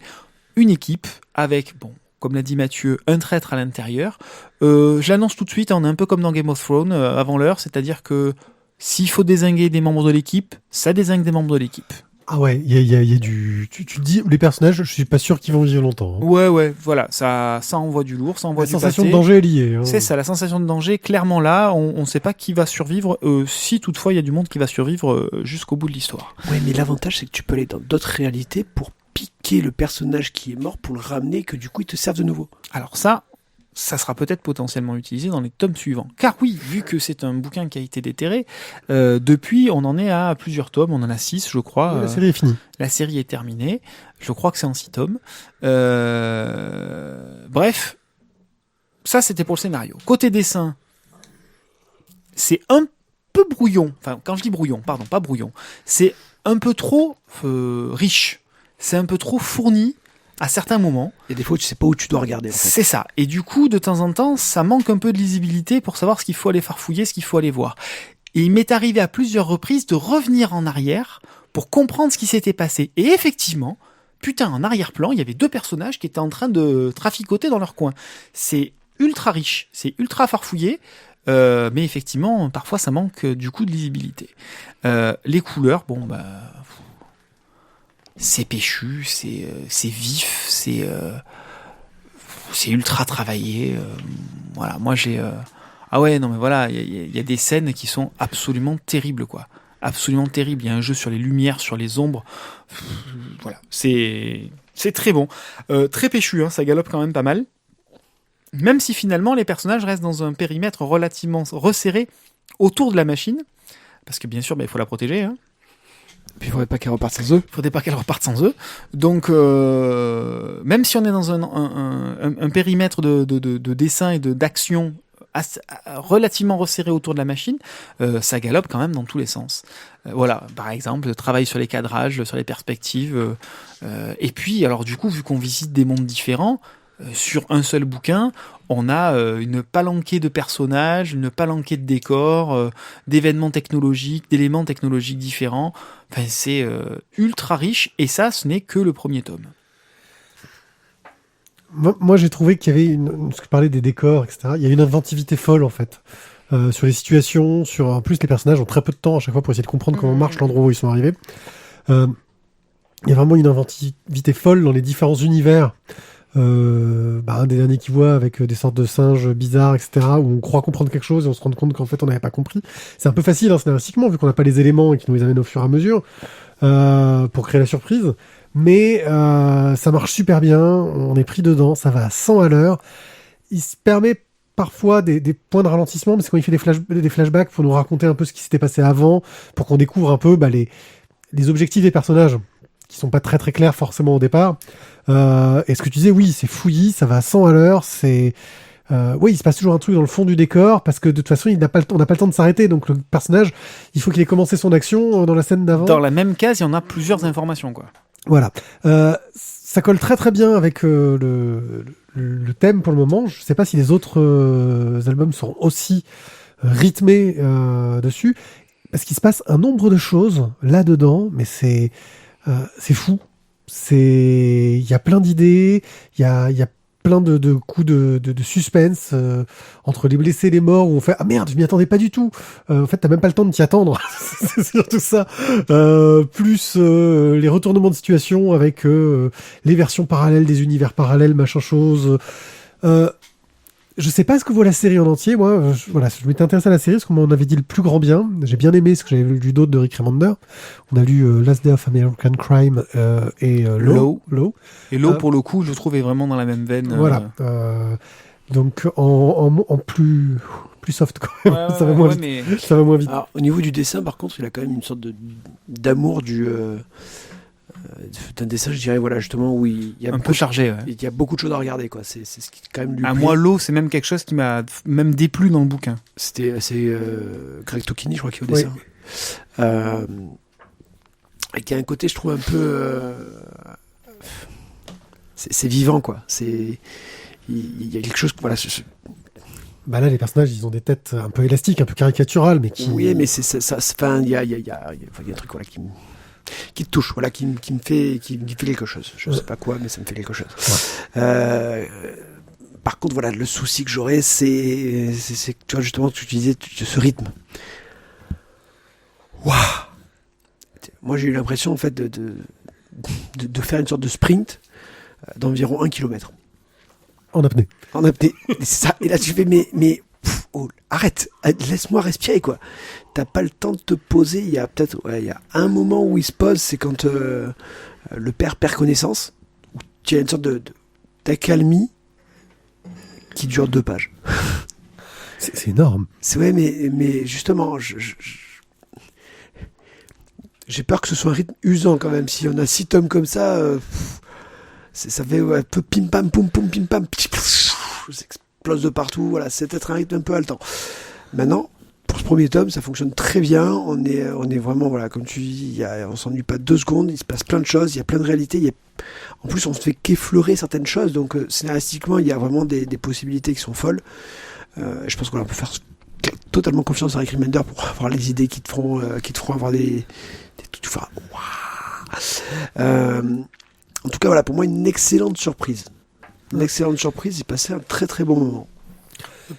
une équipe avec, comme l'a dit Mathieu, un traître à l'intérieur. Je l'annonce tout de suite, on est un peu comme dans Game of Thrones avant l'heure, c'est-à-dire que s'il faut dézinguer des membres de l'équipe, ça dézingue des membres de l'équipe. Ah ouais, il y a du... Tu te dis, les personnages, je suis pas sûr qu'ils vont vivre longtemps. Ouais, voilà, ça envoie du lourd, ça envoie du pâté. La sensation de danger est liée. C'est ça, la sensation de danger, clairement là, on sait pas qui va survivre, si toutefois il y a du monde qui va survivre jusqu'au bout de l'histoire. Ouais, mais l'avantage, c'est que tu peux aller dans d'autres réalités pour piquer le personnage qui est mort, pour le ramener, et que du coup, il te sert de nouveau. Alors ça sera peut-être potentiellement utilisé dans les tomes suivants. Car oui, vu que c'est un bouquin qui a été déterré, depuis, on en est à plusieurs tomes, on en a 6, je crois. La série est finie. La série est terminée, je crois que c'est en 6 tomes. Bref, ça c'était pour le scénario. Côté dessin, c'est un peu brouillon. Enfin, quand je dis brouillon, pardon, pas brouillon. C'est un peu trop riche. C'est un peu trop fourni. À certains moments. Il y a des fois, tu sais pas où tu dois regarder. En fait. C'est ça. Et du coup, de temps en temps, ça manque un peu de lisibilité pour savoir ce qu'il faut aller farfouiller, ce qu'il faut aller voir. Et il m'est arrivé à plusieurs reprises de revenir en arrière pour comprendre ce qui s'était passé. Et effectivement, putain, en arrière-plan, il y avait 2 personnages qui étaient en train de traficoter dans leur coin. C'est ultra riche, c'est ultra farfouillé, mais effectivement, parfois, ça manque du coup de lisibilité. Les couleurs, c'est péchu, c'est vif, c'est ultra travaillé. Voilà, moi j'ai... Ah ouais, non mais voilà, il y a des scènes qui sont absolument terribles, quoi. Absolument terribles. Il y a un jeu sur les lumières, sur les ombres. Voilà, c'est très bon. Très péchu, ça galope quand même pas mal. Même si finalement les personnages restent dans un périmètre relativement resserré autour de la machine. Parce que bien sûr, il faut la protéger, Puis il faudrait pas qu'elle reparte sans eux. Faudrait pas qu'elle reparte sans eux. Donc, même si on est dans un périmètre de dessin et d'action relativement resserré autour de la machine, ça galope quand même dans tous les sens. Voilà, par exemple, travail sur les cadrages, sur les perspectives. Et puis, alors du coup, vu qu'on visite des mondes différents, sur un seul bouquin, on a une palanquée de personnages, une palanquée de décors, d'événements technologiques, d'éléments technologiques différents. Enfin, c'est ultra riche, et ça, ce n'est que le premier tome. Moi, j'ai trouvé qu'il y avait parce que tu parlais des décors, etc. Il y a une inventivité folle, en fait, sur les situations, en plus, les personnages ont très peu de temps à chaque fois pour essayer de comprendre comment marche l'endroit où ils sont arrivés. Il y a vraiment une inventivité folle dans les différents univers. Un des derniers qui voit avec des sortes de singes bizarres, etc., où on croit comprendre quelque chose et on se rend compte qu'en fait on n'avait pas compris. C'est un peu facile scénaristiquement vu qu'on n'a pas les éléments et qu'ils nous les amènent au fur et à mesure pour créer la surprise, mais ça marche super bien, on est pris dedans, ça va à 100 à l'heure. Il se permet parfois des points de ralentissement, parce que quand il fait des flashbacks pour nous raconter un peu ce qui s'était passé avant, pour qu'on découvre un peu les objectifs des personnages qui sont pas très très clairs forcément au départ. Et ce que tu disais, oui, c'est fouillis, ça va à 100 à l'heure, il se passe toujours un truc dans le fond du décor, parce que de toute façon, on n'a pas le temps de s'arrêter, donc le personnage, il faut qu'il ait commencé son action dans la scène d'avant. Dans la même case, il y en a plusieurs informations, quoi. Voilà. Ça colle très très bien avec le thème pour le moment. Je sais pas si les autres albums sont aussi rythmés dessus, parce qu'il se passe un nombre de choses là-dedans, mais c'est fou. Il y a plein d'idées, il y a plein de coups de suspense entre les blessés et les morts, où on fait ah merde, je m'y attendais pas du tout. En fait, t'as même pas le temps de t'y attendre. C'est surtout ça. Plus les retournements de situation avec les versions parallèles des univers parallèles, machin chose. Je sais pas ce que vaut la série en entier. Moi, je m'étais intéressé à la série parce qu'on m'en avait dit le plus grand bien. J'ai bien aimé ce que j'avais lu d'autres de Rick Remender. On a lu Last Day of American Crime et Law. Et Law, pour le coup, je trouve, est vraiment dans la même veine. Voilà. Donc en plus soft quand même. Ouais, ça va moins vite. mais... Ça va moins vite. Alors, au niveau du dessin, par contre, il a quand même une sorte d'amour d'un dessin, je dirais, voilà, justement, où il y a un peu chargé. Ouais. il y a beaucoup de choses à regarder, quoi. C'est ce qui quand même lui À plaît. moi, Law, c'est même quelque chose qui m'a même déplu dans le bouquin. C'est Greg Tocchini, je crois, qui est au dessin. Et qui a un côté, je trouve, un peu... c'est vivant, quoi. Il y a quelque chose... Voilà, Bah là, les personnages, ils ont des têtes un peu élastiques, un peu caricaturales, mais qui... Oui, mais il y a un truc, voilà, qui te touche, voilà, qui me fait quelque chose. Je sais pas quoi, mais ça me fait quelque chose. Ouais. Par contre, voilà, le souci que j'aurais, c'est tu vois, justement, ce que tu disais, ce rythme. Waouh! Moi, j'ai eu l'impression, en fait, de faire une sorte de sprint d'environ 1 km. En apnée. En apnée. C'est ça. Et là, tu fais, mais arrête, laisse-moi respirer, quoi. T'as pas le temps de te poser. Il y a peut-être, il y a un moment où il se pose, c'est quand le père perd connaissance, où tu as une sorte d'accalmie qui dure 2 pages. C'est énorme. Ouais, mais justement, j'ai peur que ce soit un rythme usant quand même. Si on a 6 tomes comme ça, ça fait un peu pim pam poum poum pim pam, ça explose de partout. Voilà, c'est peut-être un rythme un peu haletant. Maintenant, pour ce premier tome, ça fonctionne très bien. On est vraiment, voilà, comme tu dis, on s'ennuie pas 2 secondes. Il se passe plein de choses, il y a plein de réalités. En plus, on se fait qu'effleurer certaines choses. Donc, scénaristiquement, il y a vraiment des possibilités qui sont folles. Je pense qu'on peut faire totalement confiance à Rick Remender pour avoir les idées qui te feront avoir des tu feras waouh. En tout cas, voilà, pour moi, une excellente surprise. Une excellente surprise. J'ai passé un très très bon moment.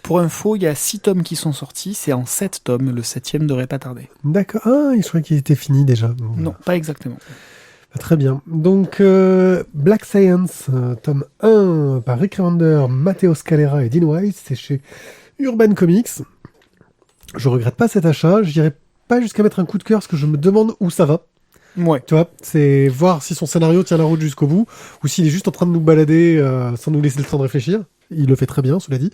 Pour info, il y a 6 tomes qui sont sortis. C'est en 7 tomes. Le 7e devrait pas tarder. D'accord. Ah, je croyais qu'il était fini déjà. Non, pas exactement. Très bien. Donc, Black Science, tome 1 par Rick Remender, Matteo Scalera et Dean Weiss. C'est chez Urban Comics. Je regrette pas cet achat. Je n'irai pas jusqu'à mettre un coup de cœur parce que je me demande où ça va. Ouais. Tu vois, c'est voir si son scénario tient la route jusqu'au bout ou s'il est juste en train de nous balader sans nous laisser le temps de réfléchir. Il le fait très bien, cela dit.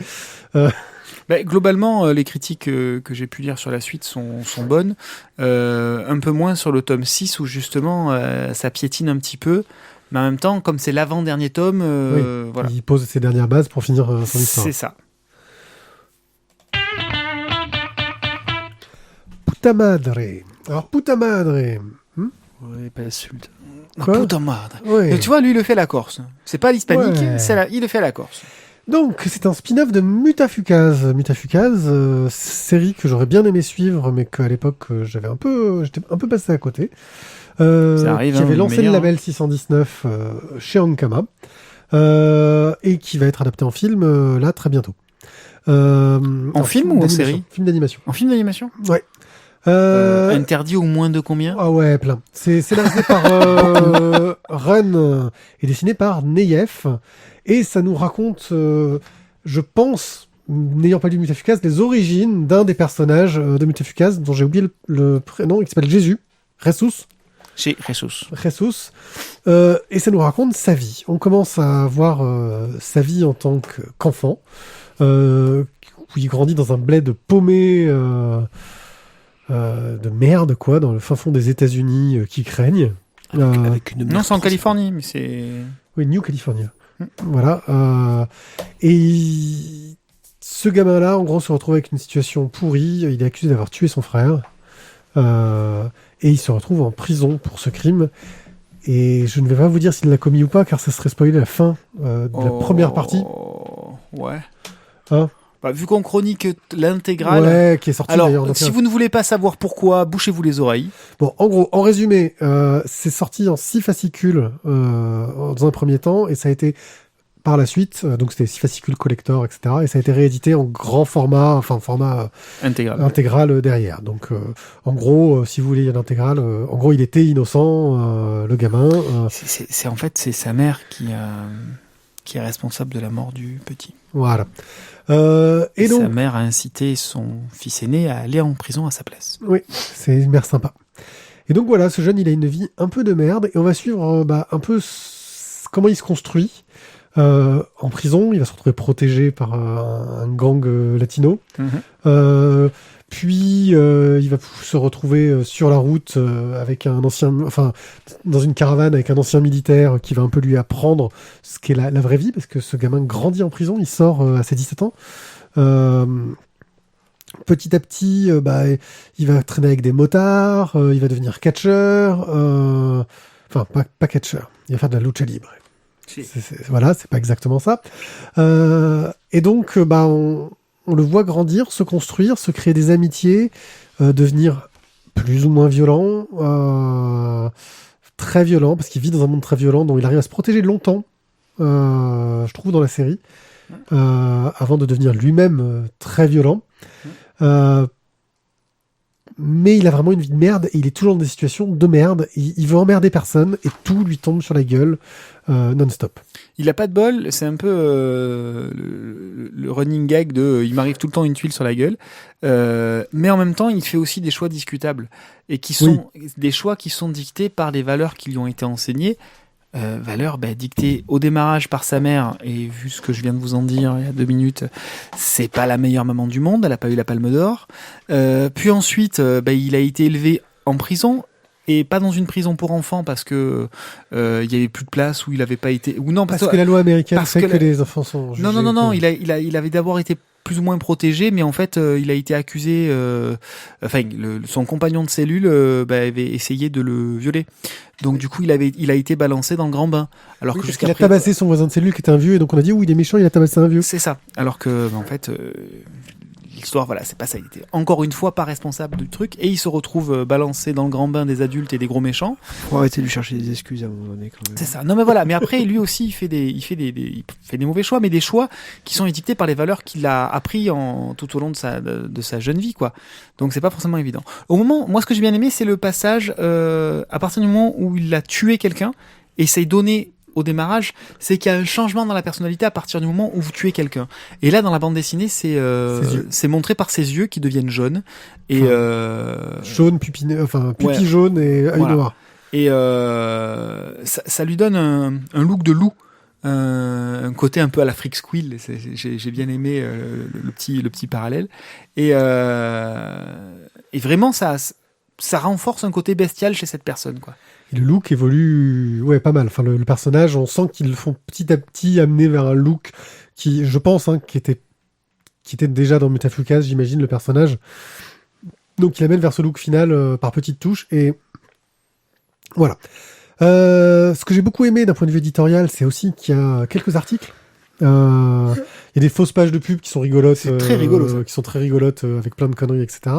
Globalement, les critiques que j'ai pu lire sur la suite sont bonnes. Un peu moins sur le tome 6 où justement ça piétine un petit peu. Mais en même temps, comme c'est l'avant-dernier tome, voilà. Il pose ses dernières bases pour finir son histoire. C'est ça. Puta madre. Alors, Puta madre. Ouais, pas insulte. Quoi Putain merde. Ouais. Tu vois, lui, il le fait à la Corse. C'est pas l'hispanique, Ouais. il le fait à la Corse. Donc, c'est un spin-off de Mutafukaz. Mutafukaz, série que j'aurais bien aimé suivre, mais qu'à l'époque, j'étais un peu passé à côté. Ça arrive, qui avait lancé le meilleur, label 619 chez Ankama, et qui va être adapté en film là très bientôt. En film ou en d'animation. série ? Film d'animation. En film d'animation ? Ouais. Interdit au moins de combien ? Ah ouais, plein. C'est scénarisé par Run et dessiné par Neyef. Et ça nous raconte, je pense, n'ayant pas lu Mutafukaz, les origines d'un des personnages de Mutafukaz, dont j'ai oublié le prénom, qui s'appelle Jésus, Jesus. Chez Jesus. Jesus. Et ça nous raconte sa vie. On commence à voir sa vie en tant qu'enfant, où il grandit dans un bled paumé de merde, quoi, dans le fin fond des États-Unis qui craignent. Avec une Non, c'est en Californie, mais c'est... Oui, New California. Voilà. Et ce gamin-là, en gros, se retrouve avec une situation pourrie. Il est accusé d'avoir tué son frère. Et il se retrouve en prison pour ce crime. Et je ne vais pas vous dire s'il l'a commis ou pas, car ça serait spoiler la fin de la première partie. Ouais. Hein ? Vu qu'on chronique l'intégrale... Ouais, qui est sorti Alors, d'ailleurs. si vous ne voulez pas savoir pourquoi, bouchez-vous les oreilles. Bon, en gros, en résumé, c'est sorti en 6 fascicules dans un premier temps, et ça a été par la suite, donc c'était 6 fascicules collector, etc., et ça a été réédité en grand format, enfin format intégral derrière. Donc, en gros, si vous voulez l'intégrale, en gros, il était innocent, le gamin. En fait, c'est sa mère qui a qui est responsable de la mort du petit. Voilà. Et donc, sa mère a incité son fils aîné à aller en prison à sa place. oui, c'est une mère sympa. Et donc voilà, ce jeune, il a une vie un peu de merde, et on va suivre un peu comment il se construit. En prison, il va se retrouver protégé par un gang latino. Puis il va se retrouver sur la route avec un ancien, enfin dans une caravane avec un ancien militaire qui va un peu lui apprendre ce qu'est la vraie vie, parce que ce gamin grandit en prison, il sort à ses 17 ans. Petit à petit, il va traîner avec des motards, il va devenir catcheur, enfin pas catcheur, il va faire de la lucha libre. Voilà, c'est pas exactement ça. Et donc, on le voit grandir, se construire, se créer des amitiés, devenir plus ou moins violent, très violent, parce qu'il vit dans un monde très violent, dont il arrive à se protéger longtemps, je trouve, dans la série, avant de devenir lui-même très violent. Mais il a vraiment une vie de merde et il est toujours dans des situations de merde. Il veut emmerder personne et tout lui tombe sur la gueule non-stop. Il a pas de bol, c'est un peu le running gag de il m'arrive tout le temps une tuile sur la gueule. Mais en même temps, il fait aussi des choix discutables et qui sont des choix qui sont dictés par les valeurs qui lui ont été enseignées. Valeurs dictées au démarrage par sa mère, et vu ce que je viens de vous en dire il y a 2 minutes, c'est pas la meilleure maman du monde, elle a pas eu la Palme d'Or. Puis ensuite, il a été élevé en prison, et pas dans une prison pour enfants parce que il y avait plus de place, où il avait pas été, ou non parce que la loi américaine fait que les enfants sont jugés. Non, il avait d'abord été plus ou moins protégé, mais en fait, il a été accusé. Son compagnon de cellule avait essayé de le violer. Donc du coup, il a été balancé dans le grand bain. Alors que il a tabassé son voisin de cellule qui était un vieux, et donc on a dit oui, il est méchant, il a tabassé un vieux. C'est ça. Alors que en fait, l'histoire, voilà, c'est pas ça. Il était encore une fois pas responsable du truc, et il se retrouve balancé dans le grand bain des adultes et des gros méchants. Faut arrêter de lui chercher des excuses à un moment donné. Quand même. C'est ça. Non mais voilà. Mais après, lui aussi, il fait des mauvais choix, mais des choix qui sont dictés par les valeurs qu'il a appris tout au long de sa jeune vie, quoi. Donc c'est pas forcément évident. Moi, ce que j'ai bien aimé, c'est le passage à partir du moment où il a tué quelqu'un, et c'est donné au démarrage, c'est qu'il y a un changement dans la personnalité à partir du moment où vous tuez quelqu'un. Et là, dans la bande dessinée, c'est montré par ses yeux qui deviennent jaunes. Et jaune, pupille jaune et œil noir. Et ça lui donne un look de loup. Un côté un peu à la Freak Squill. J'ai bien aimé le petit parallèle. Et vraiment, ça renforce un côté bestial chez cette personne, quoi. Et le look évolue pas mal. Enfin, le personnage, on sent qu'ils le font petit à petit amener vers un look qui, je pense, qui était déjà dans Mutafukaz, j'imagine, le personnage. Donc, il amène vers ce look final par petites touches. Et voilà. Ce que j'ai beaucoup aimé d'un point de vue éditorial, c'est aussi qu'il y a quelques articles. Il y a des fausses pages de pub qui sont rigolotes. C'est très rigolo, ça. Qui sont très rigolotes, avec plein de conneries, etc.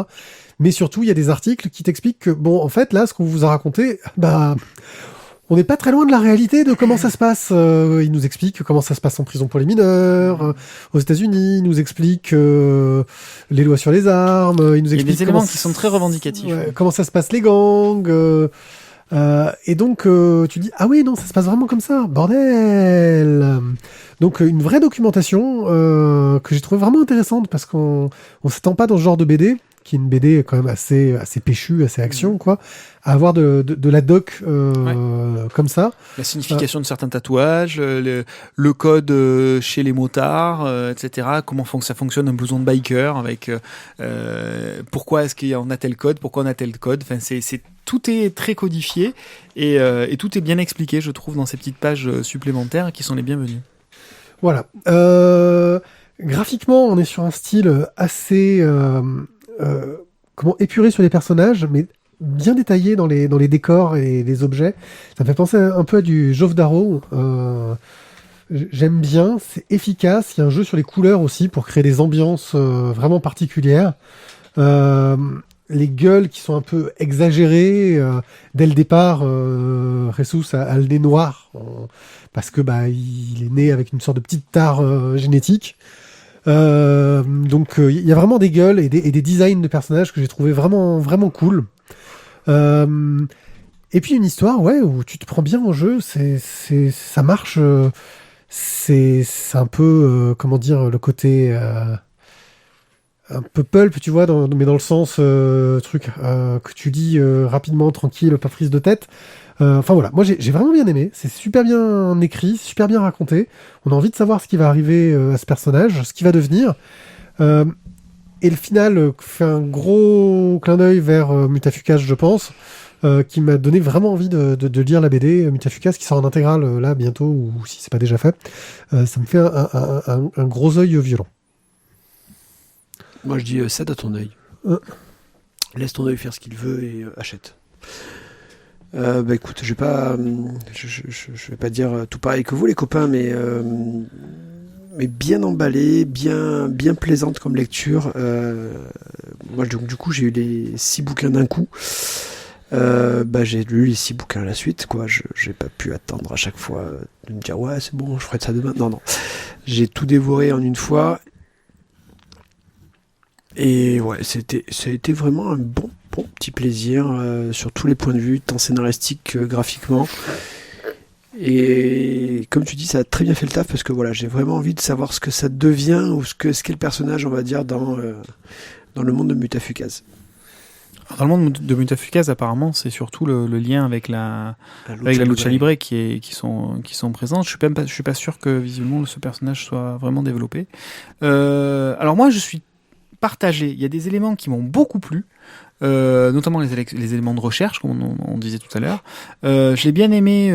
Mais surtout, il y a des articles qui t'expliquent que, en fait, là, ce qu'on vous a raconté, on n'est pas très loin de la réalité de comment ça se passe. Il nous explique comment ça se passe en prison pour les mineurs, aux États-Unis. Il nous explique les lois sur les armes. Il y a des éléments qui sont très revendicatifs. Comment ça se passe les gangs. Et donc, tu dis, ah oui, non, ça se passe vraiment comme ça, bordel. Donc, une vraie documentation que j'ai trouvé vraiment intéressante, parce qu'on s'attend pas dans ce genre de BD, qui est une BD quand même assez péchue, assez action, quoi, à avoir de la doc comme ça. La signification de certains tatouages, le code chez les motards, etc. Comment ça fonctionne un blouson de biker, avec pourquoi est-ce qu'il y en a tel code, pourquoi on a tel code. Enfin, tout est très codifié et tout est bien expliqué, je trouve, dans ces petites pages supplémentaires qui sont les bienvenues. Voilà. Graphiquement, on est sur un style assez épuré sur les personnages, mais bien détaillé dans les décors et les objets. Ça me fait penser un peu à du Jove Darrow. J'aime bien, c'est efficace. Il y a un jeu sur les couleurs aussi pour créer des ambiances vraiment particulières. Les gueules qui sont un peu exagérées. Dès le départ, Jesus a le nez noir parce que il est né avec une sorte de petite tare génétique. Donc il y a vraiment des gueules et des designs de personnages que j'ai trouvé vraiment vraiment cool. Et puis une histoire où tu te prends bien au jeu, ça marche c'est un peu, comment dire, le côté un peu pulp, tu vois, mais dans le sens truc que tu lis rapidement, tranquille, pas prise de tête. Enfin voilà, moi j'ai vraiment bien aimé. C'est super bien écrit, super bien raconté. On a envie de savoir ce qui va arriver à ce personnage, ce qui va devenir. Et le final fait un gros clin d'œil vers Mutafukas, je pense, qui m'a donné vraiment envie de lire la BD Mutafukas qui sort en intégrale là bientôt, ou si c'est pas déjà fait. Ça me fait un gros œil violent. Moi je dis cède à ton œil. Laisse ton œil faire ce qu'il veut et achète. Écoute, je vais pas dire tout pareil que vous les copains, mais bien emballé, bien plaisante comme lecture. Moi du coup j'ai eu les 6 bouquins d'un coup. J'ai lu les 6 bouquins à la suite, quoi. J'ai pas pu attendre à chaque fois de me dire ouais c'est bon, je ferai ça demain. Non. J'ai tout dévoré en une fois. Et ouais, ça a été vraiment un bon petit plaisir sur tous les points de vue, tant scénaristique que graphiquement. Et comme tu dis, ça a très bien fait le taf parce que voilà, j'ai vraiment envie de savoir ce que ça devient ou ce qu'est le personnage, on va dire, dans le monde de Mutafukas. Dans le monde de Mutafukas, apparemment, c'est surtout le lien avec la Lucha Libre qui sont présentes. Je suis pas sûr que visuellement ce personnage soit vraiment développé. Alors moi, je suis partagé. Il y a des éléments qui m'ont beaucoup plu, notamment les éléments de recherche, comme on disait tout à l'heure. J'ai bien aimé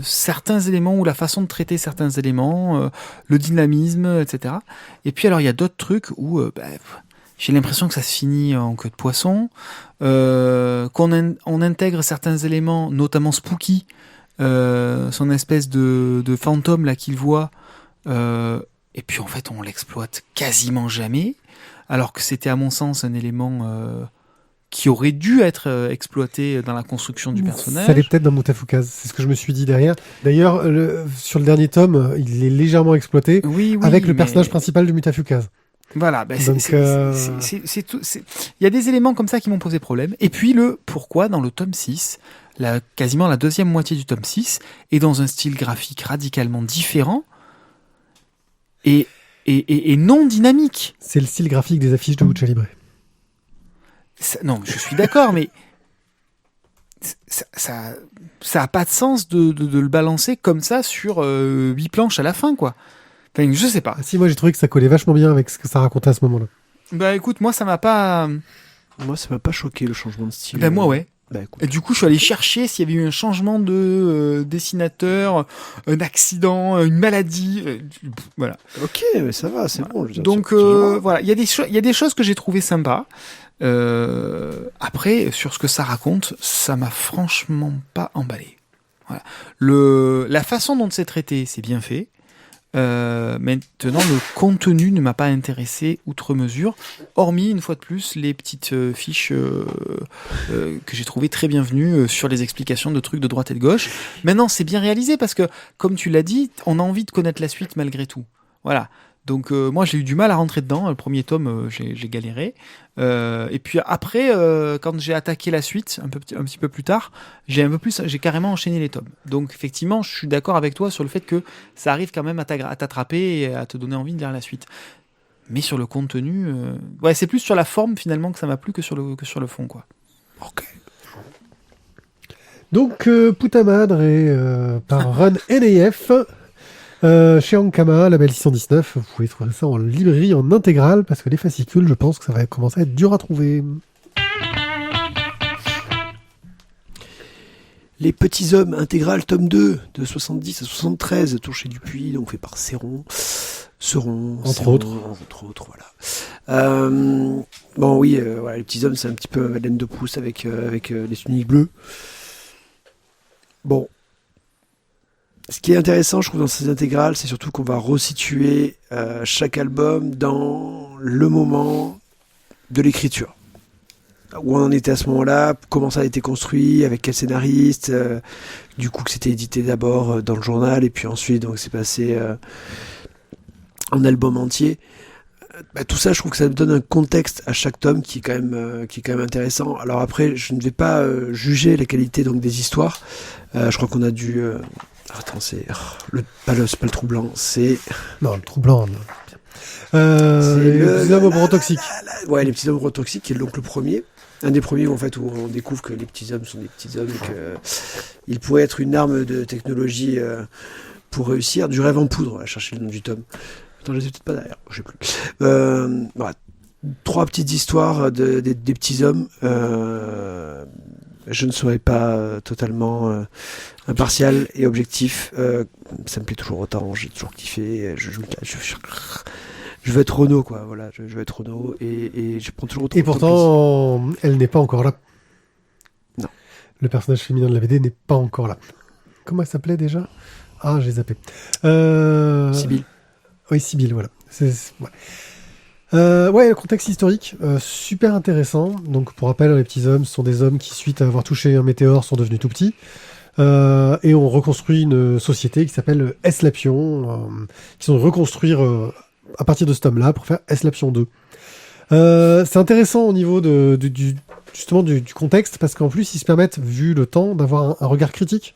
certains éléments ou la façon de traiter certains éléments, le dynamisme, etc. Et puis alors il y a d'autres trucs où j'ai l'impression que ça se finit en queue de poisson, qu'on intègre certains éléments, notamment Spooky, son espèce de fantôme là qu'il voit, et puis en fait on l'exploite quasiment jamais. Alors que c'était à mon sens un élément qui aurait dû être exploité dans la construction du personnage. Ça l'est peut-être dans Mutafukas, c'est ce que je me suis dit derrière. D'ailleurs, sur le dernier tome, il est légèrement exploité avec le personnage principal de Mutafukas. Voilà, c'est tout. Il y a des éléments comme ça qui m'ont posé problème. Et puis pourquoi dans le tome 6, quasiment la deuxième moitié du tome 6, est dans un style graphique radicalement différent et non dynamique. C'est le style graphique des affiches de Lucha Libre. Non, je suis d'accord, mais ça a pas de sens de le balancer comme ça sur 8 planches à la fin, quoi. Enfin, je sais pas. Si, moi j'ai trouvé que ça collait vachement bien avec ce que ça racontait à ce moment-là. Bah écoute, moi ça m'a pas choqué le changement de style. Moi ouais. Écoute. Et du coup, je suis allé chercher s'il y avait eu un changement de dessinateur, un accident, une maladie. Voilà. Ok, mais ça va, c'est bon. Donc voilà, il y a des choses que j'ai trouvées sympas. Après, sur ce que ça raconte, ça m'a franchement pas emballé. Voilà. La façon dont c'est traité, c'est bien fait. Maintenant, le contenu ne m'a pas intéressé outre mesure, hormis une fois de plus les petites fiches que j'ai trouvées très bienvenues sur les explications de trucs de droite et de gauche. Maintenant, c'est bien réalisé parce que, comme tu l'as dit, on a envie de connaître la suite malgré tout. Voilà. Donc moi j'ai eu du mal à rentrer dedans. Le premier tome j'ai galéré. Et puis après quand j'ai attaqué la suite un petit peu plus tard, j'ai carrément enchaîné les tomes. Donc effectivement je suis d'accord avec toi sur le fait que ça arrive quand même à t'attraper et à te donner envie de lire la suite. Mais sur le contenu, c'est plus sur la forme finalement que ça m'a plu que sur le fond, quoi. Ok. Donc Puta Madre par Run NAF. Chez Ankama, label 619, vous pouvez trouver ça en librairie en intégrale parce que les fascicules, je pense que ça va commencer à être dur à trouver. Les Petits Hommes intégral tome 2 de 70 à 73, toujours chez Dupuis, donc fait par Seron, entre autres, voilà. Les Petits Hommes, c'est un petit peu Madeleine de Proust avec les tuniques bleues. Bon. Ce qui est intéressant, je trouve, dans ces intégrales, c'est surtout qu'on va resituer chaque album dans le moment de l'écriture. Où on en était à ce moment-là, comment ça a été construit, avec quel scénariste, du coup que c'était édité d'abord dans le journal, et puis ensuite donc c'est passé en album entier. Tout ça, je trouve que ça donne un contexte à chaque tome qui est quand même intéressant. Alors après, je ne vais pas juger la qualité donc des histoires. Je crois qu'on a dû Attends, c'est pas le trou blanc, c'est Non, le trou blanc. Non. C'est Les petits hommes toxiques. Ouais, les petits hommes toxiques, qui est donc le premier. Un des premiers où on découvre que les petits hommes sont des petits hommes et qu'ils pourraient être une arme de technologie pour réussir. Du rêve en poudre, on va chercher le nom du tome. Attends, je ne sais peut-être pas derrière, je sais plus. Voilà. 3 petites histoires des petits hommes. Je ne serai pas totalement impartial et objectif. Ça me plaît toujours autant, j'ai toujours kiffé. Je veux être Renaud, quoi. Voilà, je veux être Renaud et je prends toujours autant. Et pourtant, elle n'est pas encore là. Non. Le personnage féminin de la BD n'est pas encore là. Comment elle s'appelait déjà ? Ah, j'ai zappé. Sibylle. Oui, Sibylle, voilà. Ouais, le contexte historique, super intéressant. Donc, pour rappel, les petits hommes, ce sont des hommes qui, suite à avoir touché un météore, sont devenus tout petits. Et on reconstruit une société qui s'appelle Eslapion, qui sont reconstruire à partir de ce tome-là pour faire Eslapion 2. C'est intéressant au niveau justement du contexte, parce qu'en plus, ils se permettent, vu le temps, d'avoir un regard critique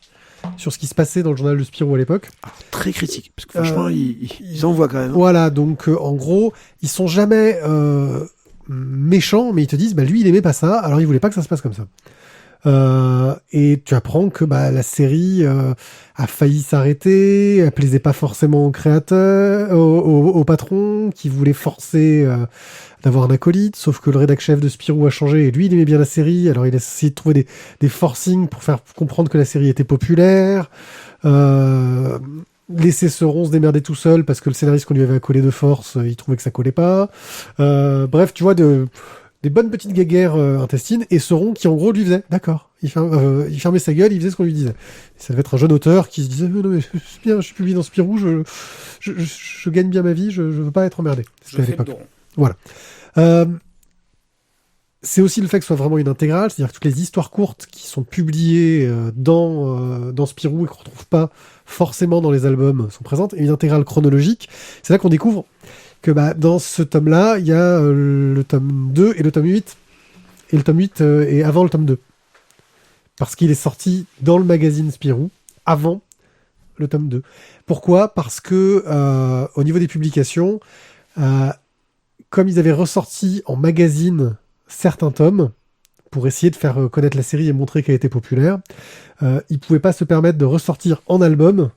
sur ce qui se passait dans le journal de Spirou à l'époque. Alors, très critique, parce que franchement, ils en voient quand même. Voilà, donc en gros, ils sont jamais méchants, mais ils te disent, bah lui, il aimait pas ça, alors il voulait pas que ça se passe comme ça. Et tu apprends que la série a failli s'arrêter, elle plaisait pas forcément au créateur, au patron, qui voulait forcer d'avoir un acolyte, sauf que le rédac-chef de Spirou a changé, et lui, il aimait bien la série, alors il a essayé de trouver des forcings pour faire comprendre que la série était populaire, laisser Seron se démerder tout seul, parce que le scénariste qu'on lui avait accolé de force, il trouvait que ça collait pas. Bref, tu vois, des bonnes petites guéguerres intestines, et Seron qui en gros lui faisait, d'accord, il fermait sa gueule, il faisait ce qu'on lui disait. Ça devait être un jeune auteur qui se disait, non mais c'est bien, je suis publié dans Spirou, je gagne bien ma vie, je veux pas être emmerdé. C'était à l'époque. Voilà. C'est aussi le fait que ce soit vraiment une intégrale, c'est-à-dire que toutes les histoires courtes qui sont publiées dans Spirou et qu'on retrouve pas forcément dans les albums sont présentes, et une intégrale chronologique. C'est là qu'on découvre que dans ce tome-là, il y a le tome 2 et le tome 8. Et le tome 8 est avant le tome 2. Parce qu'il est sorti dans le magazine Spirou, avant le tome 2. Pourquoi ? Parce que, au niveau des publications, comme ils avaient ressorti en magazine certains tomes, pour essayer de faire connaître la série et montrer qu'elle était populaire, ils pouvaient pas se permettre de ressortir en album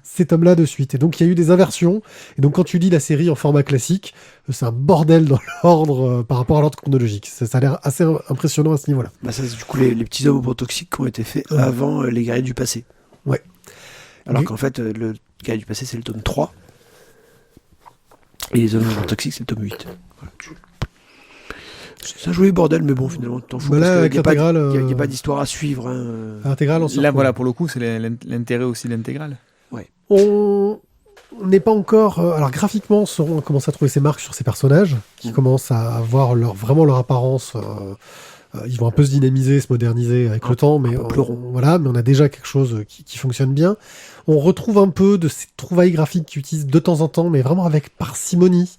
ces tomes-là de suite. Et donc, il y a eu des inversions. Et donc, quand tu lis la série en format classique, c'est un bordel dans l'ordre par rapport à l'ordre chronologique. Ça a l'air assez impressionnant à ce niveau-là. Ça, c'est du coup les petits hommes toxiques qui ont été faits avant les guerriers du passé. Ouais. Alors qu'en fait, le guerrier du passé, c'est le tome 3. Et les hommes toxiques, c'est le tome 8. Voilà. C'est un joli bordel, mais bon, finalement, t'en fous. Là, parce qu'il n'y a pas d'histoire à suivre. L'intégrale, là, voilà, pour le coup, c'est l'intérêt aussi de l'intégrale. Ouais. On n'est pas encore... alors, graphiquement, on commence à trouver ses marques sur ces personnages, qui commencent à avoir vraiment leur apparence. Ils vont un peu se dynamiser, se moderniser avec le temps, mais voilà, mais on a déjà quelque chose qui fonctionne bien. On retrouve un peu de ces trouvailles graphiques qu'ils utilisent de temps en temps, mais vraiment avec parcimonie.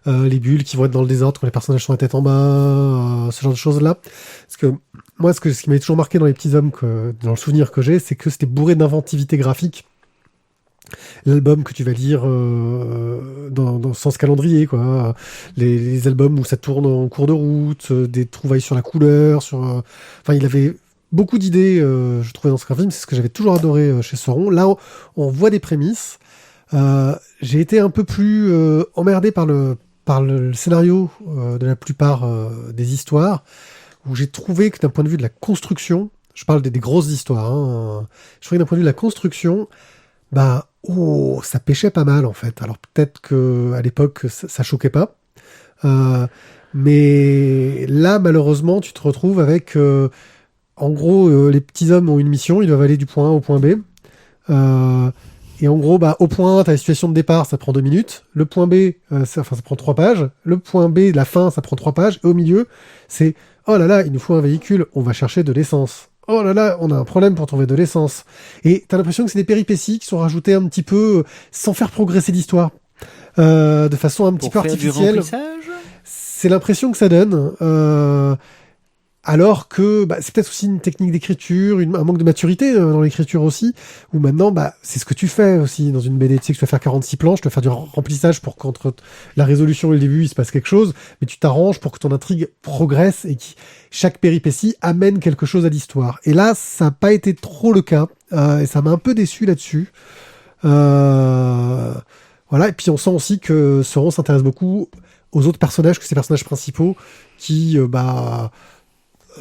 Les bulles qui vont être dans le désordre quand les personnages sont la tête en bas, ce genre de choses-là. Parce que moi, ce qui m'avait toujours marqué dans les petits hommes, dans le souvenir que j'ai, c'est que c'était bourré d'inventivité graphique. L'album que tu vas lire dans sens calendrier, quoi. Les albums où ça tourne en cours de route, des trouvailles sur la couleur, enfin, il avait beaucoup d'idées, je trouvais, dans ce film. C'est ce que j'avais toujours adoré chez Seron. Là, on voit des prémices. J'ai été un peu plus emmerdé par le scénario de la plupart des histoires, où j'ai trouvé que d'un point de vue de la construction, je parle des grosses histoires, je trouvais que d'un point de vue de la construction, ça pêchait pas mal en fait. Alors peut-être que à l'époque ça choquait pas, mais là malheureusement tu te retrouves avec en gros les petits hommes ont une mission, ils doivent aller du point A au point B. Et en gros, au point A, t'as la situation de départ, ça prend 2 minutes. Le point B, ça prend 3 pages. Le point B, la fin, ça prend 3 pages. Et au milieu, c'est « Oh là là, il nous faut un véhicule, on va chercher de l'essence. Oh là là, on a un problème pour trouver de l'essence. » Et t'as l'impression que c'est des péripéties qui sont rajoutées un petit peu sans faire progresser l'histoire. De façon un petit peu artificielle. Du remplissage ? C'est l'impression que ça donne. Alors que c'est peut-être aussi une technique d'écriture, un manque de maturité dans l'écriture aussi, où maintenant c'est ce que tu fais aussi dans une BD, tu sais que tu vas faire 46 planches, tu vas faire du remplissage pour qu'entre la résolution et le début il se passe quelque chose, mais tu t'arranges pour que ton intrigue progresse et que chaque péripétie amène quelque chose à l'histoire. Et là, ça n'a pas été trop le cas, et ça m'a un peu déçu là-dessus. Voilà, et puis on sent aussi que Sauron s'intéresse beaucoup aux autres personnages que ces personnages principaux qui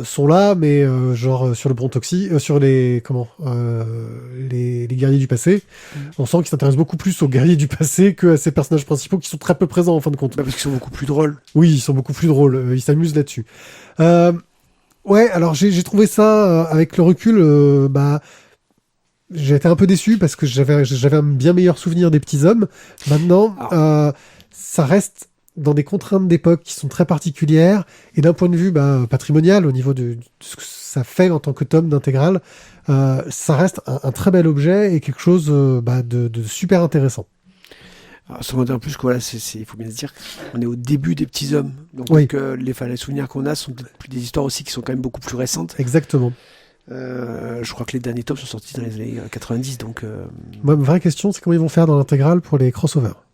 sont là, mais genre sur le Brontoxy, sur les guerriers du passé. On sent qu'ils s'intéressent beaucoup plus aux guerriers du passé que à ces personnages principaux qui sont très peu présents en fin de compte. Parce qu'ils sont beaucoup plus drôles. Oui, ils sont beaucoup plus drôles. Ils s'amusent là-dessus. Ouais, alors j'ai trouvé ça avec le recul. J'ai été un peu déçu parce que j'avais un bien meilleur souvenir des Petits Hommes. Maintenant, ça reste dans des contraintes d'époque qui sont très particulières, et d'un point de vue patrimonial, au niveau de ce que ça fait en tant que tome d'intégrale, ça reste un très bel objet et quelque chose de super intéressant. Alors, en plus, il faut bien se dire qu'on est au début des Petits Hommes. Donc, oui. Les souvenirs qu'on a sont des histoires aussi qui sont quand même beaucoup plus récentes. Exactement. Je crois que les derniers tomes sont sortis dans les années 90. Donc, Moi, ma vraie question, c'est comment ils vont faire dans l'intégrale pour les crossovers.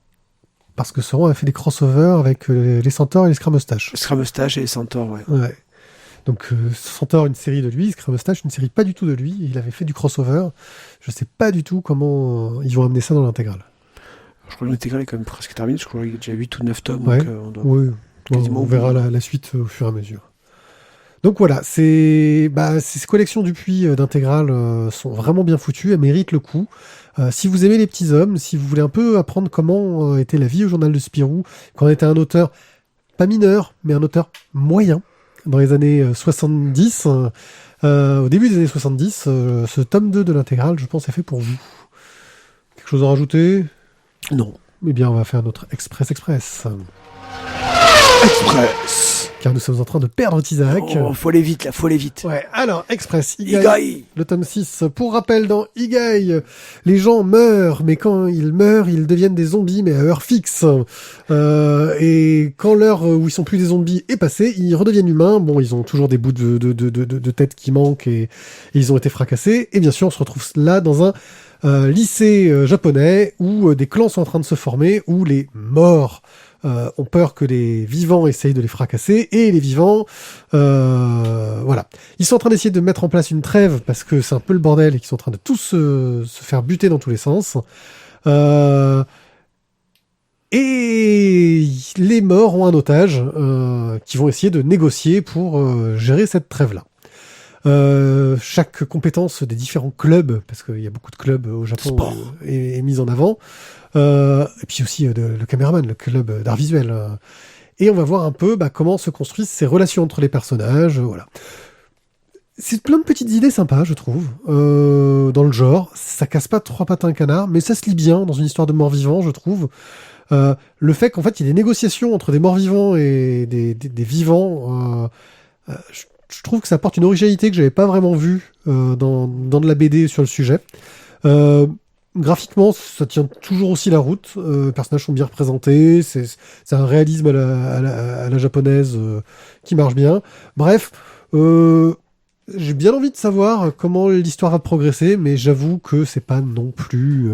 Parce que Sauron a fait des crossovers avec les Centaures et les Scrameustaches. Scrameustache et les Centaures, ouais. Donc Centaure, une série de lui, Scrameustache, une série pas du tout de lui. Il avait fait du crossover. Je sais pas du tout comment ils vont amener ça dans l'intégrale. Je crois que l'intégrale est quand même presque terminée. Je crois qu'il y a déjà 8 ou 9 tomes. Ouais. Donc, On verra la suite au fur et à mesure. Donc voilà, ces collections Dupuis d'intégrale sont vraiment bien foutues, elles méritent le coup. Si vous aimez les Petits Hommes, si vous voulez un peu apprendre comment était la vie au journal de Spirou, quand on était un auteur, pas mineur, mais un auteur moyen, dans les années 70, au début des années 70, ce tome 2 de l'intégrale, je pense, est fait pour vous. Quelque chose à rajouter ? Non. Eh bien, on va faire notre Express. Express. Car nous sommes en train de perdre Tizak. Oh, faut aller vite, là, faut aller vite. Ouais, alors, Express, Igai. Le tome 6. Pour rappel, dans Igai, les gens meurent, mais quand ils meurent, ils deviennent des zombies, mais à heure fixe. Et quand l'heure où ils sont plus des zombies est passée, ils redeviennent humains. Bon, ils ont toujours des bouts de tête qui manquent et ils ont été fracassés. Et bien sûr, on se retrouve là dans un lycée japonais où des clans sont en train de se former, où les morts ont peur que les vivants essayent de les fracasser, et les vivants, voilà. Ils sont en train d'essayer de mettre en place une trêve, parce que c'est un peu le bordel, et qu'ils sont en train de tous se faire buter dans tous les sens. Et les morts ont un otage, qui vont essayer de négocier pour gérer cette trêve-là. Chaque compétence des différents clubs, parce qu'il y a beaucoup de clubs au Japon, est mise en avant. Et puis aussi le caméraman, le club d'art visuel. Et on va voir un peu comment se construisent ces relations entre les personnages. Voilà. C'est plein de petites idées sympas, je trouve, dans le genre. Ça casse pas trois pattes à un canard, mais ça se lit bien dans une histoire de morts-vivants, je trouve. Le fait qu'en fait, il y ait des négociations entre des morts-vivants et des vivants, je trouve que ça apporte une originalité que j'avais pas vraiment vue dans de la BD sur le sujet. Graphiquement, ça tient toujours aussi la route. Les personnages sont bien représentés. C'est un réalisme à la japonaise qui marche bien. Bref, j'ai bien envie de savoir comment l'histoire va progresser, mais j'avoue que c'est pas non plus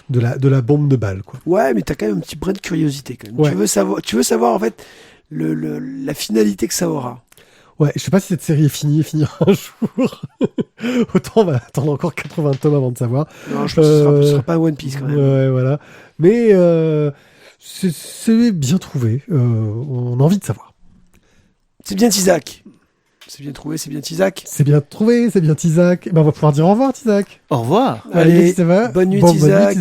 de la bombe de balle, quoi. Ouais, mais t'as quand même un petit brin de curiosité quand même. Ouais. Tu veux savoir en fait la finalité que ça aura. Ouais, je sais pas si cette série finira un jour. Autant on va attendre encore 80 tomes avant de savoir. Non, je pense que ce sera pas One Piece quand même. Ouais, voilà. Mais c'est bien trouvé. On a envie de savoir. C'est bien Tizak. C'est bien trouvé, c'est bien Tizak. C'est bien trouvé, c'est bien Tizak. Ben, on va pouvoir dire au revoir, Tizak. Au revoir. Allez, ça va. Bonne nuit, Tizak.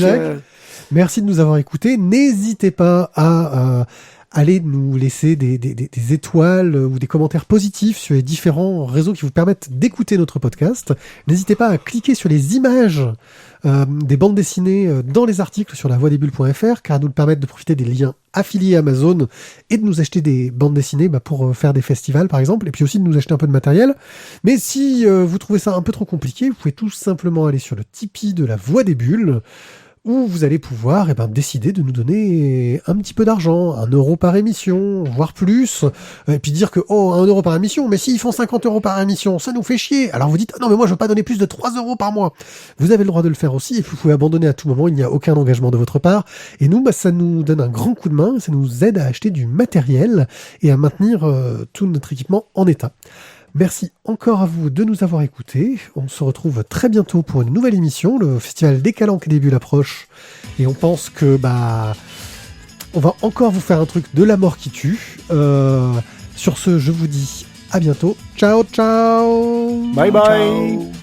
Merci de nous avoir écoutés. N'hésitez pas à allez nous laisser des étoiles ou des commentaires positifs sur les différents réseaux qui vous permettent d'écouter notre podcast. N'hésitez pas à cliquer sur les images des bandes dessinées dans les articles sur lavoidesbulles.fr, car elles nous permettent de profiter des liens affiliés Amazon et de nous acheter des bandes dessinées pour faire des festivals par exemple, et puis aussi de nous acheter un peu de matériel. Mais si vous trouvez ça un peu trop compliqué, vous pouvez tout simplement aller sur le Tipeee de La Voix des Bulles, où vous allez pouvoir décider de nous donner un petit peu d'argent, 1 euro par émission, voire plus, et puis dire que 1 euro par émission, mais s'ils font 50 euros par émission, ça nous fait chier. Alors vous dites non mais moi je veux pas donner plus de 3 euros par mois. Vous avez le droit de le faire aussi, et puis vous pouvez abandonner à tout moment, il n'y a aucun engagement de votre part. Et nous, ça nous donne un grand coup de main, ça nous aide à acheter du matériel et à maintenir tout notre équipement en état. Merci encore à vous de nous avoir écoutés. On se retrouve très bientôt pour une nouvelle émission. Le festival des Calanques début l'approche. Et on pense que on va encore vous faire un truc de la mort qui tue. Sur ce, je vous dis à bientôt. Ciao, ciao. Bye bye. Ciao.